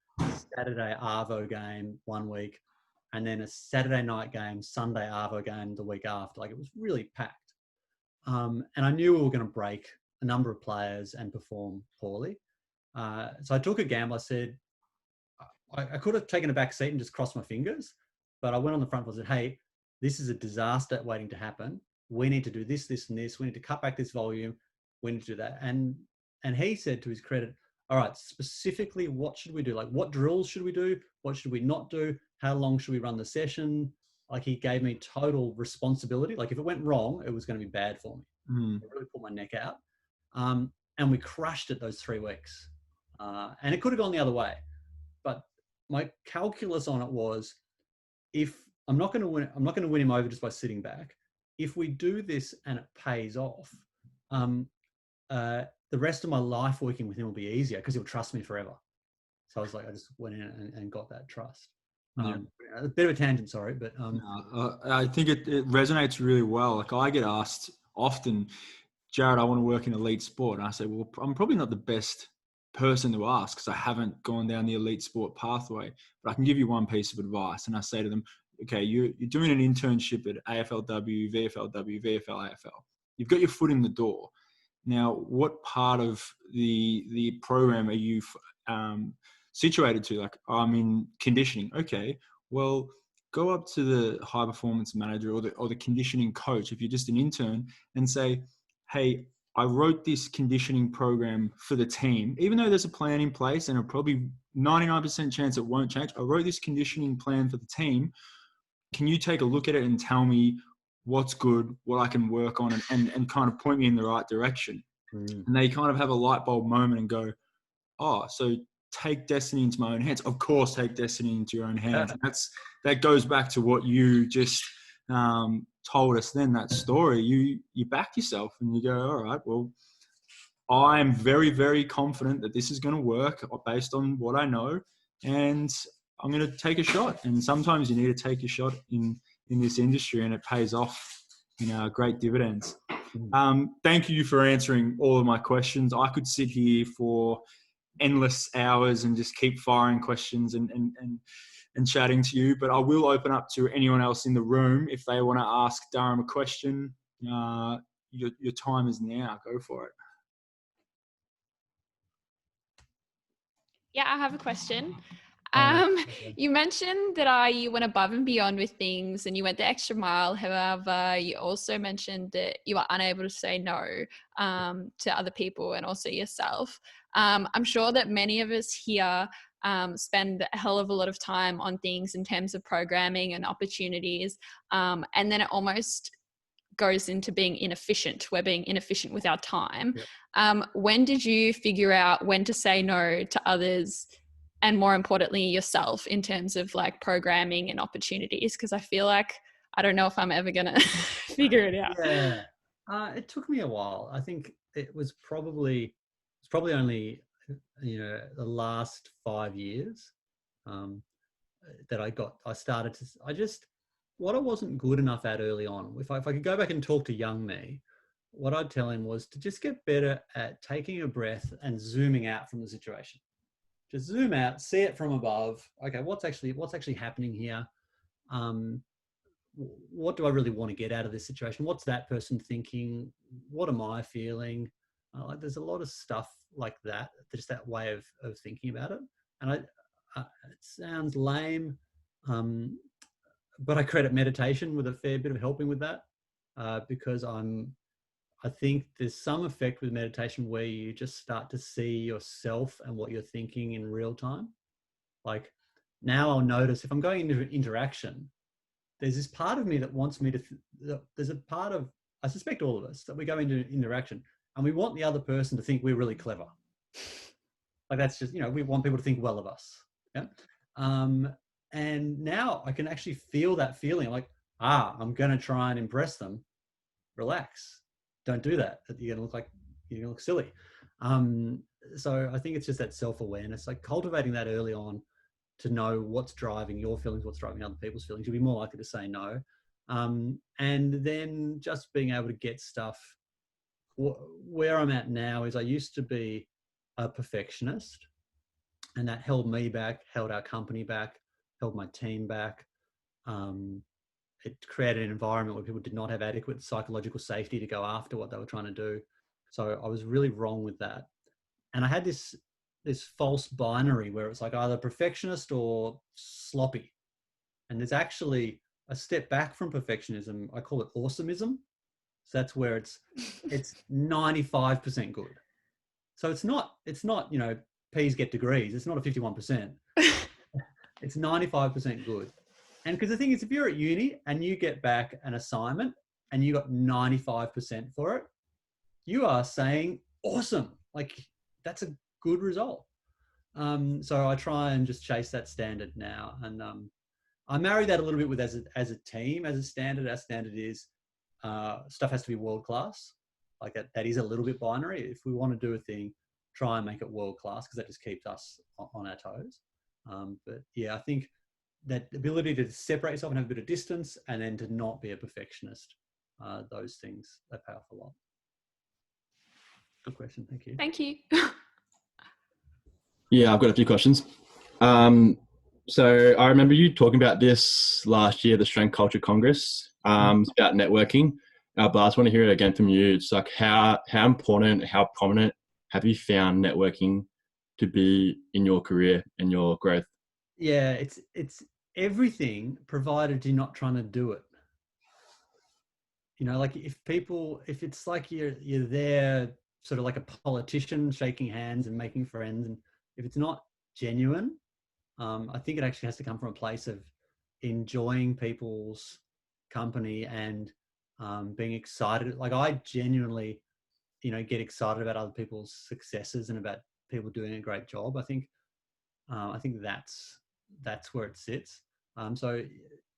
S2: Saturday Arvo game one week, and then a Saturday night game, Sunday Arvo game the week after. Like it was really packed. And I knew we were going to break a number of players and perform poorly. So I took a gamble. I said, I could have taken a back seat and just crossed my fingers, but I went on the front foot and said, hey, this is a disaster waiting to happen. We need to do this, this, and this. We need to cut back this volume. We need to do that. And he said, to his credit, all right, specifically, what should we do? Like, what drills should we do? What should we not do? How long should we run the session? Like, he gave me total responsibility. Like, if it went wrong, it was going to be bad for me. It really put my neck out. And we crushed it those 3 weeks. And it could have gone the other way. But my calculus on it was, if I'm not going to win him over just by sitting back. If we do this and it pays off, the rest of my life working with him will be easier because he'll trust me forever. So I was like, I just went in and got that trust. A bit of a tangent, sorry, but
S1: I think it resonates really well. Like I get asked often, Jarrad, I want to work in elite sport. And I say, well, I'm probably not the best person to ask because I haven't gone down the elite sport pathway, but I can give you one piece of advice. And I say to them, okay, you're doing an internship at AFLW, VFLW, VFL, AFL. You've got your foot in the door. Now, what part of the program are you situated to? Like, I'm in conditioning. Okay, well, go up to the high performance manager or the conditioning coach if you're just an intern and say, hey, I wrote this conditioning program for the team, even though there's a plan in place and a probably 99% chance it won't change. I wrote this conditioning plan for the team. Can you take a look at it and tell me what's good, what I can work on and kind of point me in the right direction? And they kind of have a light bulb moment and go, oh, so take destiny into my own hands. Of course, take destiny into your own hands. And that goes back to what you just told us then, that story. You back yourself and you go, all right, well, I'm very, very confident that this is going to work based on what I know. And I'm going to take a shot. And sometimes you need to take a shot in this industry and it pays off, great dividends. Thank you for answering all of my questions. I could sit here for endless hours and just keep firing questions and chatting to you, but I will open up to anyone else in the room if they want to ask Durham a question. Your time is now. Go for it.
S3: Yeah, I have a question. You mentioned that you went above and beyond with things and you went the extra mile. However, you also mentioned that you were unable to say no to other people and also yourself. I'm sure that many of us here spend a hell of a lot of time on things in terms of programming and opportunities. And then it almost goes into being inefficient. We're being inefficient with our time.
S2: Yep.
S3: When did you figure out when to say no to others, and more importantly yourself, in terms of like programming and opportunities? Because I feel like I don't know if I'm ever gonna figure it out.
S2: Yeah, it took me a while. I think it was probably only the last 5 years that I started to what I wasn't good enough at early on. If I could go back and talk to young me, what I'd tell him was to just get better at taking a breath and zooming out from the situation. Just zoom out, see it from above. Okay, what's actually happening here? What do I really want to get out of this situation? What's that person thinking? What am I feeling? There's a lot of stuff like that, just that way of thinking about it. And it sounds lame, but I credit meditation with a fair bit of helping with that, because I think there's some effect with meditation where you just start to see yourself and what you're thinking in real time. Like now I'll notice if I'm going into an interaction, there's this part of me that wants me to, there's a part of, I suspect all of us, that we go into interaction and we want the other person to think we're really clever. Like that's just, we want people to think well of us. Yeah. And now I can actually feel that feeling like, I'm going to try and impress them. Relax. Don't do that. You're going to look silly. So I think it's just that self-awareness, like cultivating that early on to know what's driving your feelings, what's driving other people's feelings. You'll be more likely to say no. And then just being able to get stuff. Where I'm at now is I used to be a perfectionist, and that held me back, held our company back, held my team back. It created an environment where people did not have adequate psychological safety to go after what they were trying to do. So I was really wrong with that. And I had this false binary where it's like either perfectionist or sloppy. And there's actually a step back from perfectionism. I call it awesomeism. So that's where it's 95% good. So it's not, P's get degrees. It's not a 51%. It's 95% good. And because the thing is, if you're at uni and you get back an assignment and you got 95% for it, you are saying, awesome. Like that's a good result. So I try and just chase that standard now. And I marry that a little bit with as a team, as a standard. Our standard is stuff has to be world-class. Like that is a little bit binary. If we want to do a thing, try and make it world-class because that just keeps us on our toes. But yeah, I think that ability to separate yourself and have a bit of distance and then to not be a perfectionist, those things, they pay off a lot. Good question. Thank you.
S3: Thank you.
S4: Yeah, I've got a few questions. So I remember you talking about this last year, the Strength Culture Congress, it's about networking. But I just want to hear it again from you. It's like how important, how prominent have you found networking to be in your career and your growth?
S2: Yeah, it's everything provided you're not trying to do it. Like if it's like you're there sort of like a politician shaking hands and making friends, and if it's not genuine, I think it actually has to come from a place of enjoying people's company and being excited. Like I genuinely, get excited about other people's successes and about people doing a great job. I think that's where it sits. So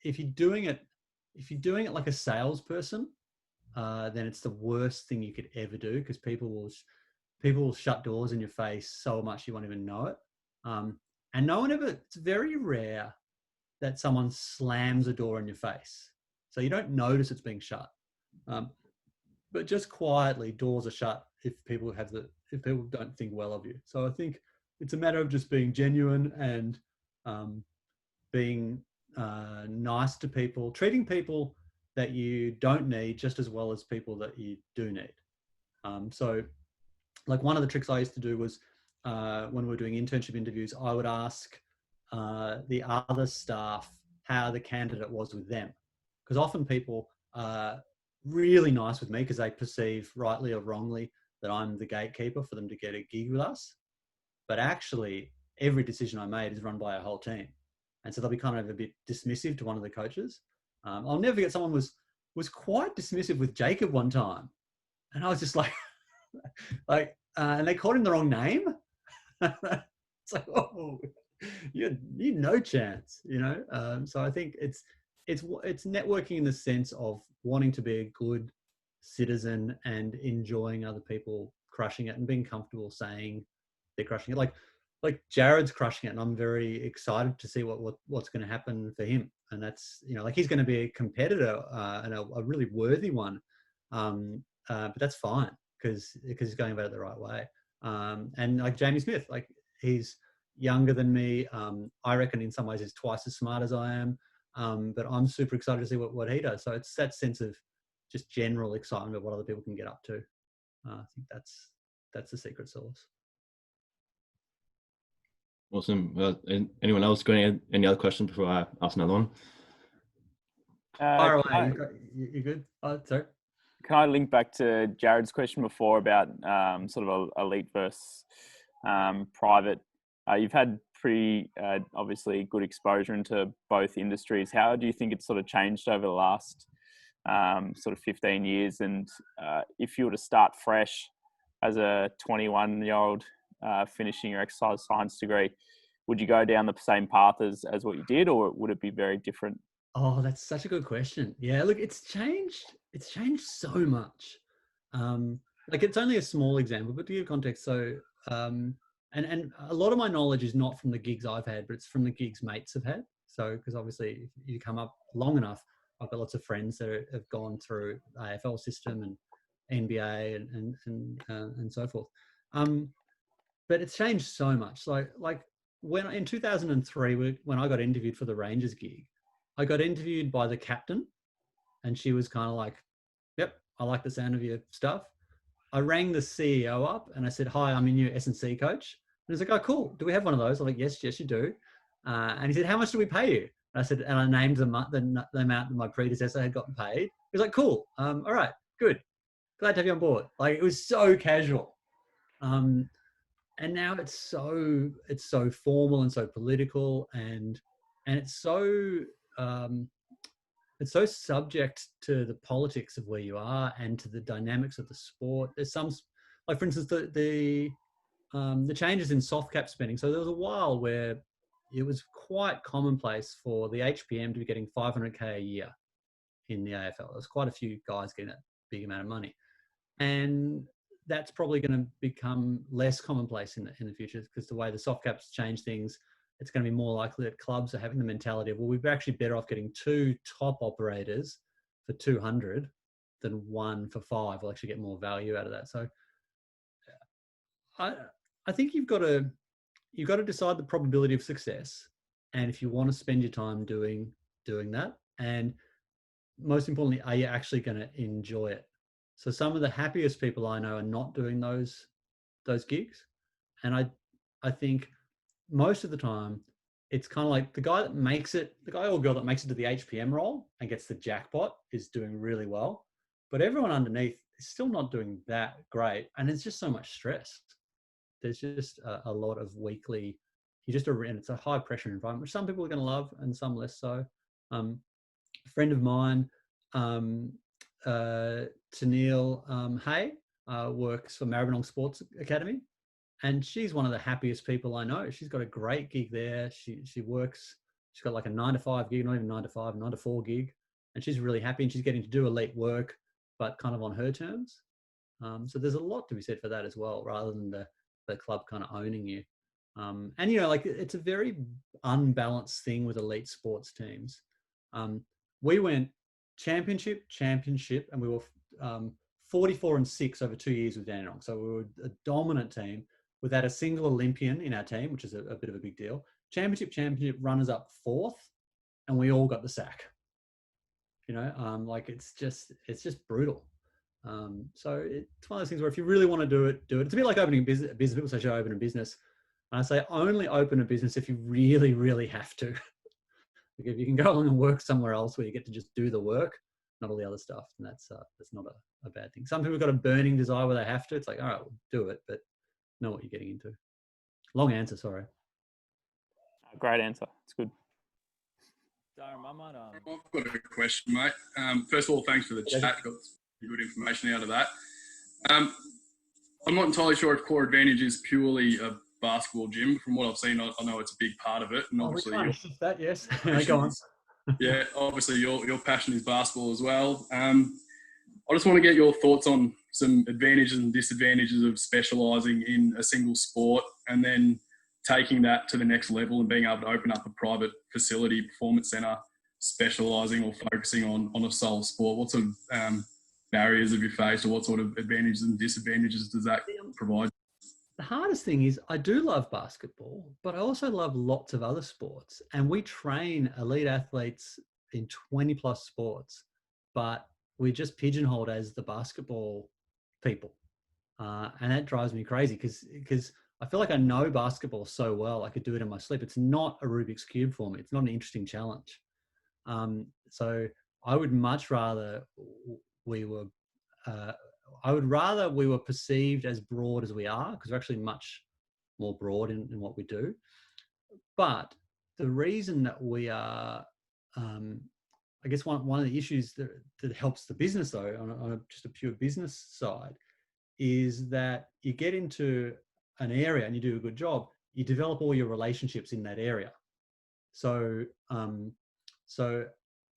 S2: if you're doing it like a salesperson, then it's the worst thing you could ever do because people will shut doors in your face so much you won't even know it. And it's very rare that someone slams a door in your face. So you don't notice it's being shut. But just quietly, doors are shut if people don't think well of you. So I think it's a matter of just being genuine and being nice to people, treating people that you don't need just as well as people that you do need. So like one of the tricks I used to do was when we were doing internship interviews, I would ask the other staff how the candidate was with them. Because often people are really nice with me because they perceive rightly or wrongly that I'm the gatekeeper for them to get a gig with us. But actually, every decision I made is run by our whole team. And so they'll be kind of a bit dismissive to one of the coaches. I'll never forget, someone was quite dismissive with Jacob one time. And I was just like, and they called him the wrong name. It's like, oh, you no chance, you know? So I think it's networking in the sense of wanting to be a good citizen and enjoying other people crushing it and being comfortable saying they're crushing it. Like Jarrad's crushing it, and I'm very excited to see what's going to happen for him. And that's, you know, like, he's going to be a competitor and a really worthy one. But that's fine because he's going about it the right way. And like Jamie Smith, like, he's younger than me. I reckon in some ways he's twice as smart as I am. But I'm super excited to see what he does. So it's that sense of just general excitement about what other people can get up to. I think that's the secret sauce.
S4: Awesome. Anyone else got any other questions before I ask another one?
S2: Fire away. You good? Oh, sorry.
S5: Can I link back to Jarrad's question before about sort of elite versus private? You've had pretty obviously good exposure into both industries. How do you think it's sort of changed over the last sort of 15 years? And if you were to start fresh as a 21-year-old finishing your exercise science degree, would you go down the same path as what you did, or would it be very different?
S2: Oh, that's such a good question. Yeah, look, it's changed so much. Like, it's only a small example, but to give context, so and a lot of my knowledge is not from the gigs I've had, but it's from the gigs mates have had. So, because obviously if you come up long enough, I've got lots of friends that have gone through the AFL system and NBA and so forth. But it's changed so much. So, like when in 2003, when I got interviewed for the Rangers gig, I got interviewed by the captain, and she was kind of like, "Yep, I like the sound of your stuff." I rang the CEO up and I said, "Hi, I'm your new S&C coach." And he's like, "Oh, cool. Do we have one of those?" I'm like, yes, you do. And he said, "How much do we pay you?" And I said, and I named the amount that my predecessor had gotten paid. He was like, "Cool. All right, good. Glad to have you on board." Like, it was so casual. And now it's so formal and so political, and it's so subject to the politics of where you are and to the dynamics of the sport. There's some, like, for instance, the changes in soft cap spending. So there was a while where it was quite commonplace for the HPM to be getting $500K a year in the AFL. There's quite a few guys getting that big amount of money, and that's probably going to become less commonplace in the future, because the way the soft caps change things, it's going to be more likely that clubs are having the mentality of, well, we're actually better off getting 2 top operators for 200 than 1 for 5. We'll actually get more value out of that. So I think you've got to decide the probability of success, and if you want to spend your time doing that, and most importantly, are you actually going to enjoy it? So some of the happiest people I know are not doing those gigs, and I think most of the time it's kind of like the guy or girl that makes it to the HPM role and gets the jackpot is doing really well, but everyone underneath is still not doing that great, and it's just so much stress. There's just a lot of weekly, and it's a high pressure environment, which some people are going to love and some less so. A friend of mine, Tennille Hay, works for Maribyrnong Sports Academy, and she's one of the happiest people I know. She's got a great gig there. She works, she's got like a 9-to-5 gig, not even 9-to-5, 9-to-4 gig, and she's really happy, and she's getting to do elite work, but kind of on her terms. So there's a lot to be said for that as well, rather than the club kind of owning you. And, you know, like, it's a very unbalanced thing with elite sports teams. We went championship, and we were 44-6 over 2 years with Dandenong. So we were a dominant team without a single Olympian in our team, which is a bit of a big deal. Championship runners up 4th, and we all got the sack. You know, like, it's just brutal. So it's one of those things where if you really want to do it. It's a bit like opening a business. People say, should I open a business? And I say, only open a business if you really, really have to. Like, if you can go along and work somewhere else where you get to just do the work, not all the other stuff, and that's not a bad thing. Some people have got a burning desire where they have to. It's like, all right, we'll do it, but know what you're getting into. Long answer, sorry.
S5: Great answer. It's good.
S6: Durham, I might.
S7: I've got a question, mate. First of all, thanks for the chat. Got some good information out of that. I'm not entirely sure if Core Advantage is purely a basketball gym. From what I've seen, I know it's a big part of it. And obviously,
S2: that, yes. Go on.
S7: Yeah, obviously your passion is basketball as well. I just want to get your thoughts on some advantages and disadvantages of specialising in a single sport and then taking that to the next level and being able to open up a private facility, performance centre, specialising or focusing on a sole sport. What sort of barriers have you faced, or what sort of advantages and disadvantages does that provide?
S2: The hardest thing is I do love basketball, but I also love lots of other sports. And we train elite athletes in 20 plus sports, but we're just pigeonholed as the basketball people. And that drives me crazy because I feel like I know basketball so well, I could do it in my sleep. It's not a Rubik's Cube for me. It's not an interesting challenge. So I would much rather we were perceived as broad as we are, because we're actually much more broad in what we do. But the reason that we are, I guess one of the issues that helps the business though, on just a pure business side, is that you get into an area and you do a good job, you develop all your relationships in that area. So,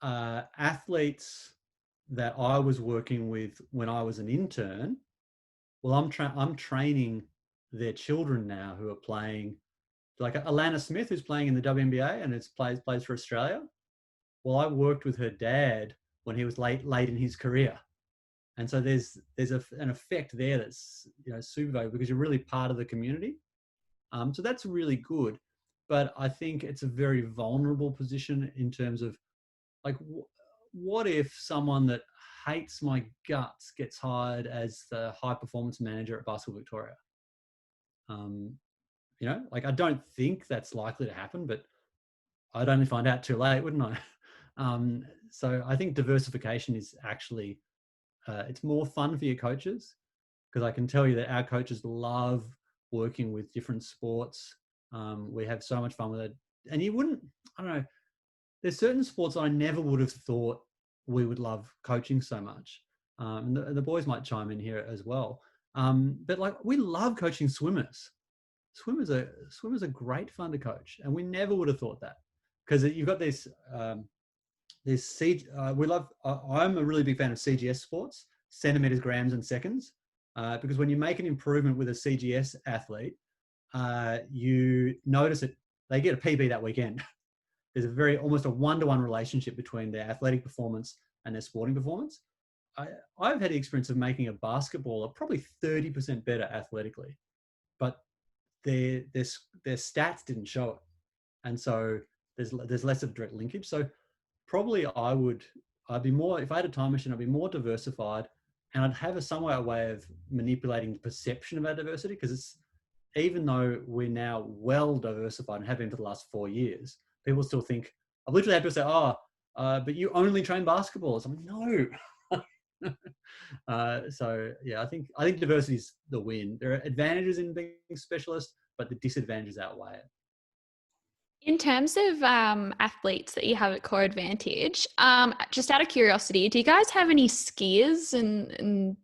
S2: athletes that I was working with when I was an intern, well, I'm training their children now who are playing, like Alana Smith, who's playing in the WNBA and plays for Australia. Well, I worked with her dad when he was late in his career, and so there's an effect there that's super valuable because you're really part of the community. So that's really good, but I think it's a very vulnerable position in terms of like. What if someone that hates my guts gets hired as the high performance manager at Basketball Victoria? I don't think that's likely to happen, but I'd only find out too late, wouldn't I? So I think diversification is actually, it's more fun for your coaches, because I can tell you that our coaches love working with different sports. We have so much fun with it. And I don't know, there's certain sports I never would have thought we would love coaching so much. And the boys might chime in here as well. But like, we love coaching swimmers. Swimmers are great fun to coach. And we never would have thought that, because you've got this, I'm a really big fan of CGS sports, centimeters, grams, and seconds. Because when you make an improvement with a CGS athlete, you notice it, they get a PB that weekend. There's almost a one-to-one relationship between their athletic performance and their sporting performance. I've had the experience of making a basketballer probably 30% better athletically, but their stats didn't show it. And so there's less of direct linkage. So probably I'd be more, if I had a time machine, I'd be more diversified, and I'd have a way of manipulating the perception of our diversity, because even though we're now well diversified and have been for the last 4 years, people still think, I've literally had people say, but you only train basketballs. I'm like, no. So yeah, I think diversity is the win. There are advantages in being a specialist, but the disadvantages outweigh it.
S3: In terms of athletes that you have at Core Advantage, just out of curiosity, do you guys have any skiers? And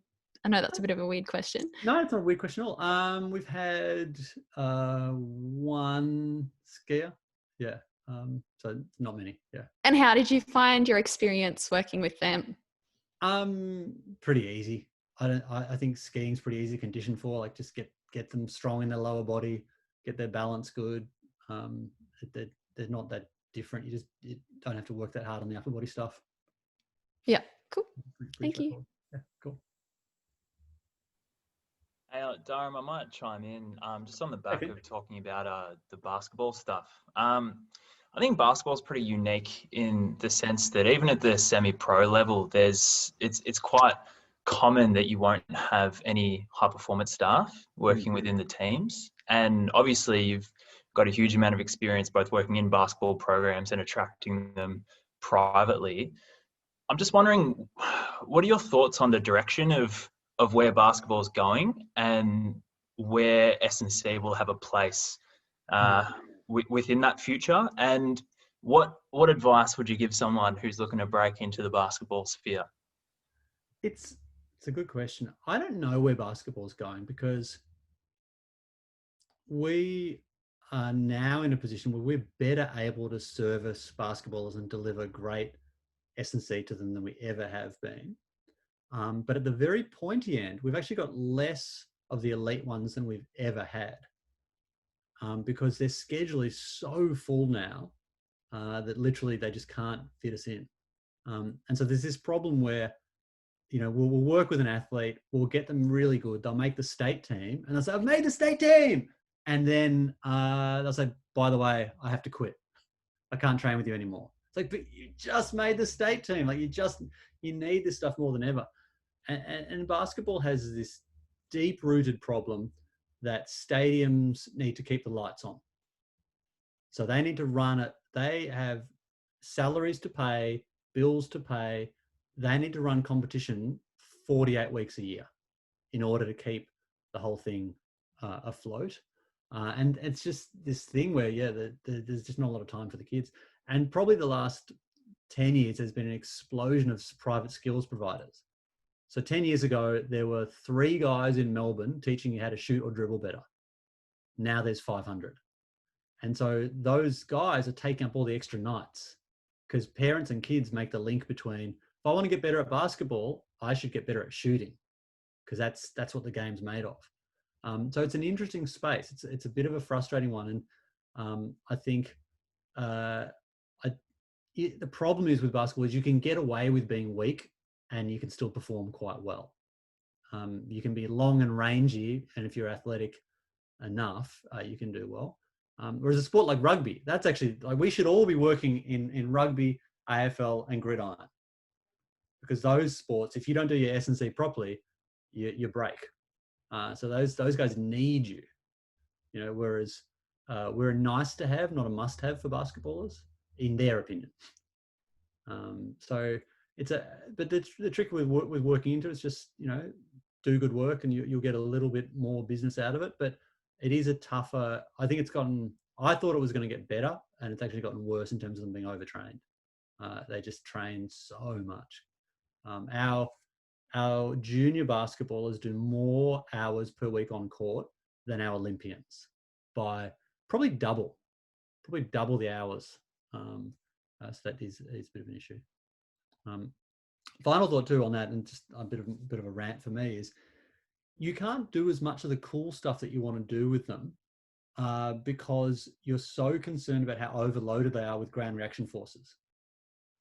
S3: I know that's a bit of a weird question.
S2: No, it's not a weird question at all. We've had one skier. Yeah. So not many. Yeah.
S3: And how did you find your experience working with them?
S2: Pretty easy. I think skiing's pretty easy to condition for. Like, just get them strong in their lower body, get their balance good. They're not that different. You don't have to work that hard on the upper body stuff.
S3: Yeah. Cool.
S2: Pretty
S3: Thank you.
S2: Yeah. Cool.
S6: Hey, Durham, I might chime in just on the back of talking about the basketball stuff. I think basketball is pretty unique in the sense that even at the semi-pro level, it's quite common that you won't have any high-performance staff working within the teams. And obviously, you've got a huge amount of experience both working in basketball programs and attracting them privately. I'm just wondering, what are your thoughts on the direction of where basketball is going and where S&C will have a place within that future? And what advice would you give someone who's looking to break into the basketball sphere?
S2: It's a good question. I don't know where basketball's going, because we are now in a position where we're better able to service basketballers and deliver great S&C to them than we ever have been. But at the very pointy end, we've actually got less of the elite ones than we've ever had, because their schedule is so full now that literally they just can't fit us in. And so there's this problem where, we'll work with an athlete, we'll get them really good, they'll make the state team, and they'll say, I've made the state team. And then they'll say, by the way, I have to quit. I can't train with you anymore. It's like, but you just made the state team. Like, you need this stuff more than ever. And basketball has this deep-rooted problem that stadiums need to keep the lights on. So they need to run it. They have salaries to pay, bills to pay. They need to run competition 48 weeks a year in order to keep the whole thing afloat. And it's just this thing where, there's just not a lot of time for the kids. And probably the last 10 years, there's been an explosion of private skills providers. So 10 years ago, there were 3 guys in Melbourne teaching you how to shoot or dribble better. Now there's 500. And so those guys are taking up all the extra nights, because parents and kids make the link between, if I want to get better at basketball, I should get better at shooting, because that's what the game's made of. So it's an interesting space. It's a bit of a frustrating one. And I think the problem is with basketball is you can get away with being weak and you can still perform quite well. You can be long and rangy, and if you're athletic enough, you can do well. Whereas a sport like rugby, that's actually, like, we should all be working in rugby, AFL and gridiron, because those sports, if you don't do your S&C properly, you break. So those guys need you, whereas we're a nice to have, not a must have for basketballers, in their opinion. So but the trick with working into it is just, do good work and you'll get a little bit more business out of it. But it is a tougher, I think I thought it was going to get better, and it's actually gotten worse in terms of them being overtrained. They just train so much. Our junior basketballers do more hours per week on court than our Olympians, by probably double the hours. So that is a bit of an issue. Final thought too on that, and just a bit of a rant for me, is you can't do as much of the cool stuff that you want to do with them because you're so concerned about how overloaded they are with ground reaction forces.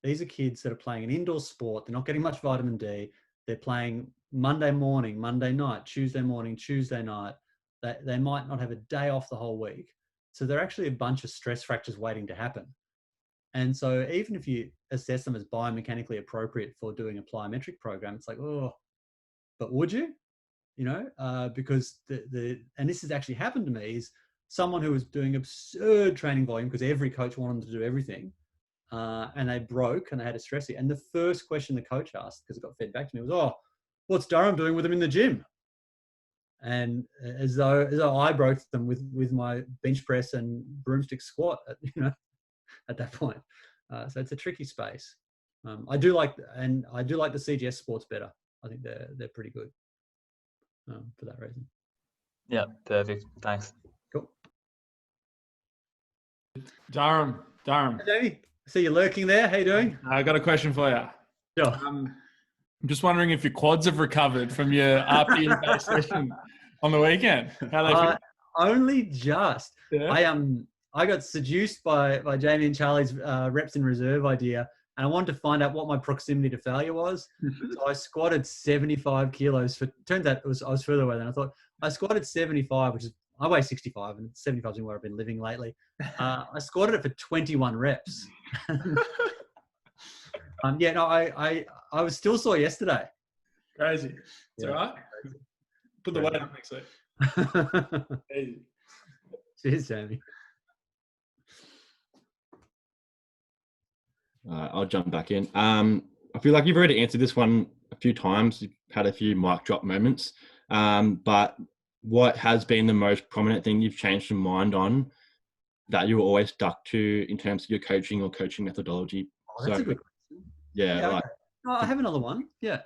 S2: These are kids that are playing an indoor sport. They're not getting much vitamin D. They're playing Monday morning, Monday night, Tuesday morning, Tuesday night. They might not have a day off the whole week. So they're actually a bunch of stress fractures waiting to happen. And so even if you assess them as biomechanically appropriate for doing a plyometric program, it's like, oh, but would you? Because and this has actually happened to me, is someone who was doing absurd training volume because every coach wanted them to do everything. And they broke and they had a stress. And the first question the coach asked, because it got fed back to me, was, oh, what's Durham doing with them in the gym? And as though I broke them with my bench press and broomstick squat, at that point. So it's a tricky space. I do like the CGS sports better. I think they're pretty good for that reason.
S6: Yeah, perfect. Thanks.
S2: Cool.
S8: Durham.
S2: Hey, Davey. I see you lurking there. How you doing?
S8: I got a question for you.
S2: Sure.
S8: I'm just wondering if your quads have recovered from your RPE session on the weekend. How they feel?
S2: Only just.
S8: Yeah.
S2: I got seduced by Jamie and Charlie's reps in reserve idea, and I wanted to find out what my proximity to failure was. So I squatted 75 kilos. Turns out I was further away than I thought. I squatted 75, which is, I weigh 65, and 75 is where I've been living lately. I squatted it for 21 reps. I was still sore yesterday.
S8: Crazy. It's all right. Put the weight up next week. Easy.
S2: Cheers, Jamie.
S4: I'll jump back in. I feel like you've already answered this one a few times. You've had a few mic drop moments. But what has been the most prominent thing you've changed your mind on that you were always stuck to in terms of your coaching or coaching methodology?
S2: Oh, that's a good question.
S4: Yeah,
S2: Okay. Oh, I have another one. Yeah.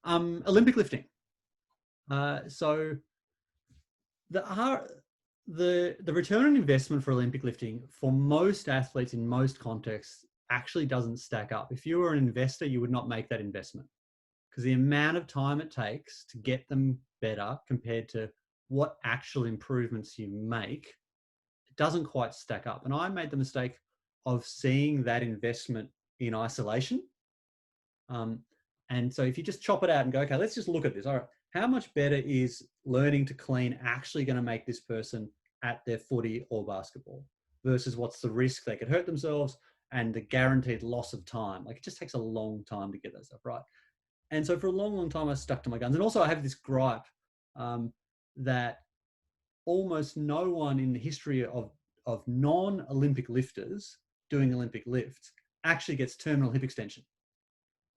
S2: Olympic lifting. So the return on investment for Olympic lifting for most athletes in most contexts actually doesn't stack up. If you were an investor, you would not make that investment, because the amount of time it takes to get them better compared to what actual improvements you make, it doesn't quite stack up. And I made the mistake of seeing that investment in isolation. And so if you just chop it out and go, okay, let's just look at this. All right, how much better is learning to clean actually going to make this person at their footy or basketball versus what's the risk they could hurt themselves and the guaranteed loss of time? Like, it just takes a long time to get that stuff right. And so for a long, long time, I stuck to my guns. And also I have this gripe that almost no one in the history of non-Olympic lifters doing Olympic lifts actually gets terminal hip extension.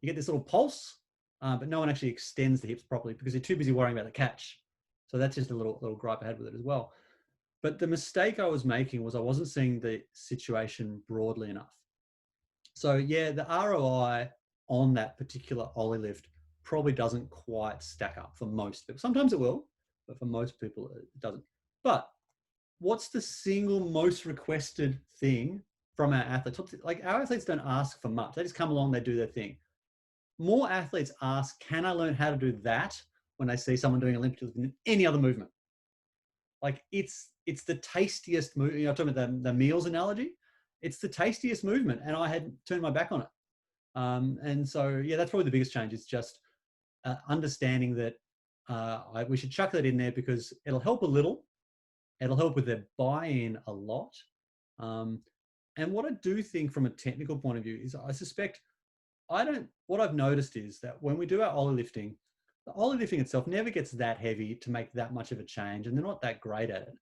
S2: You get this little pulse, but no one actually extends the hips properly because they're too busy worrying about the catch. So that's just a little gripe I had with it as well. But the mistake I was making was I wasn't seeing the situation broadly enough. So yeah, the ROI on that particular Ollie lift probably doesn't quite stack up for most people. Sometimes it will, but for most people it doesn't. But what's the single most requested thing from our athletes? Like, our athletes don't ask for much. They just come along, they do their thing. More athletes ask, can I learn how to do that, when they see someone doing Olympic lifting than any other movement? Like, it's the tastiest movement. You know, I'm talking about the meals analogy. It's the tastiest movement, and I had turned my back on it. And so, yeah, that's probably the biggest change. It's just understanding that we should chuck that in there because it'll help a little. It'll help with their buy-in a lot. And what I do think from a technical point of view is I suspect what I've noticed is that when we do our Ollie lifting, the Ollie lifting itself never gets that heavy to make that much of a change, and they're not that great at it.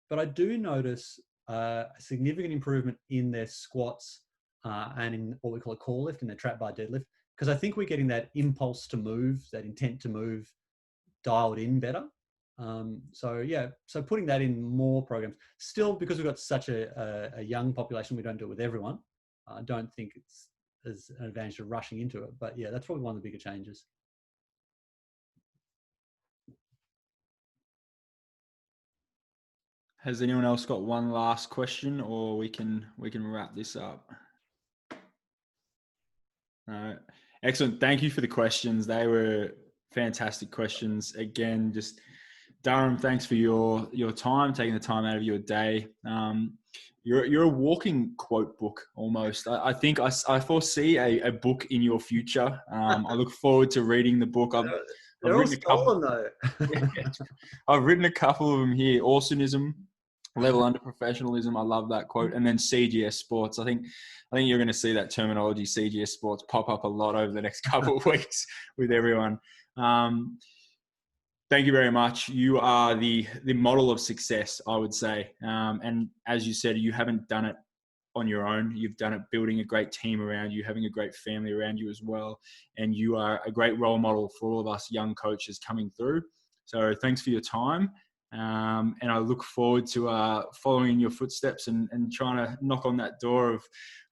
S2: But I do notice a significant improvement in their squats and in what we call a core lift and their trap bar deadlift, because I think we're getting that impulse to move, that intent to move dialed in better. So putting that in more programs. Still, because we've got such a young population, we don't do it with everyone. I don't think it's as an advantage to rushing into it. But yeah, that's probably one of the bigger changes.
S1: Has anyone else got one last question, or we can wrap this up? All right. Excellent. Thank you for the questions. They were fantastic questions. Again, just Durham, thanks for your time, taking the time out of your day. You're a walking quote book almost. I think I foresee a book in your future. I look forward to reading the book.
S2: They're all stolen though.
S1: I've written a couple of them here. Awesomism, level under professionalism. I love that quote. And then CGS Sports. I think you're going to see that terminology CGS Sports pop up a lot over the next couple of weeks with everyone. Thank you very much. You are the model of success, I would say. And as you said, you haven't done it on your own. You've done it building a great team around you, having a great family around you as well. And you are a great role model for all of us young coaches coming through. So thanks for your time. And I look forward to following in your footsteps and trying to knock on that door of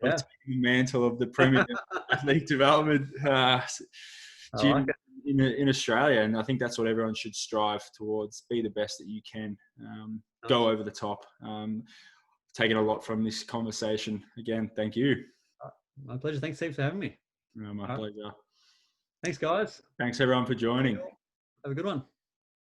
S1: taking the mantle of the Premier Athlete Development gym in Australia. And I think that's what everyone should strive towards. Be the best that you can. Go over the top. Taken a lot from this conversation. Again, thank you.
S2: My pleasure. Thanks, Steve, for having me.
S1: My pleasure.
S2: Thanks, guys.
S1: Thanks, everyone, for joining.
S2: Have a good one.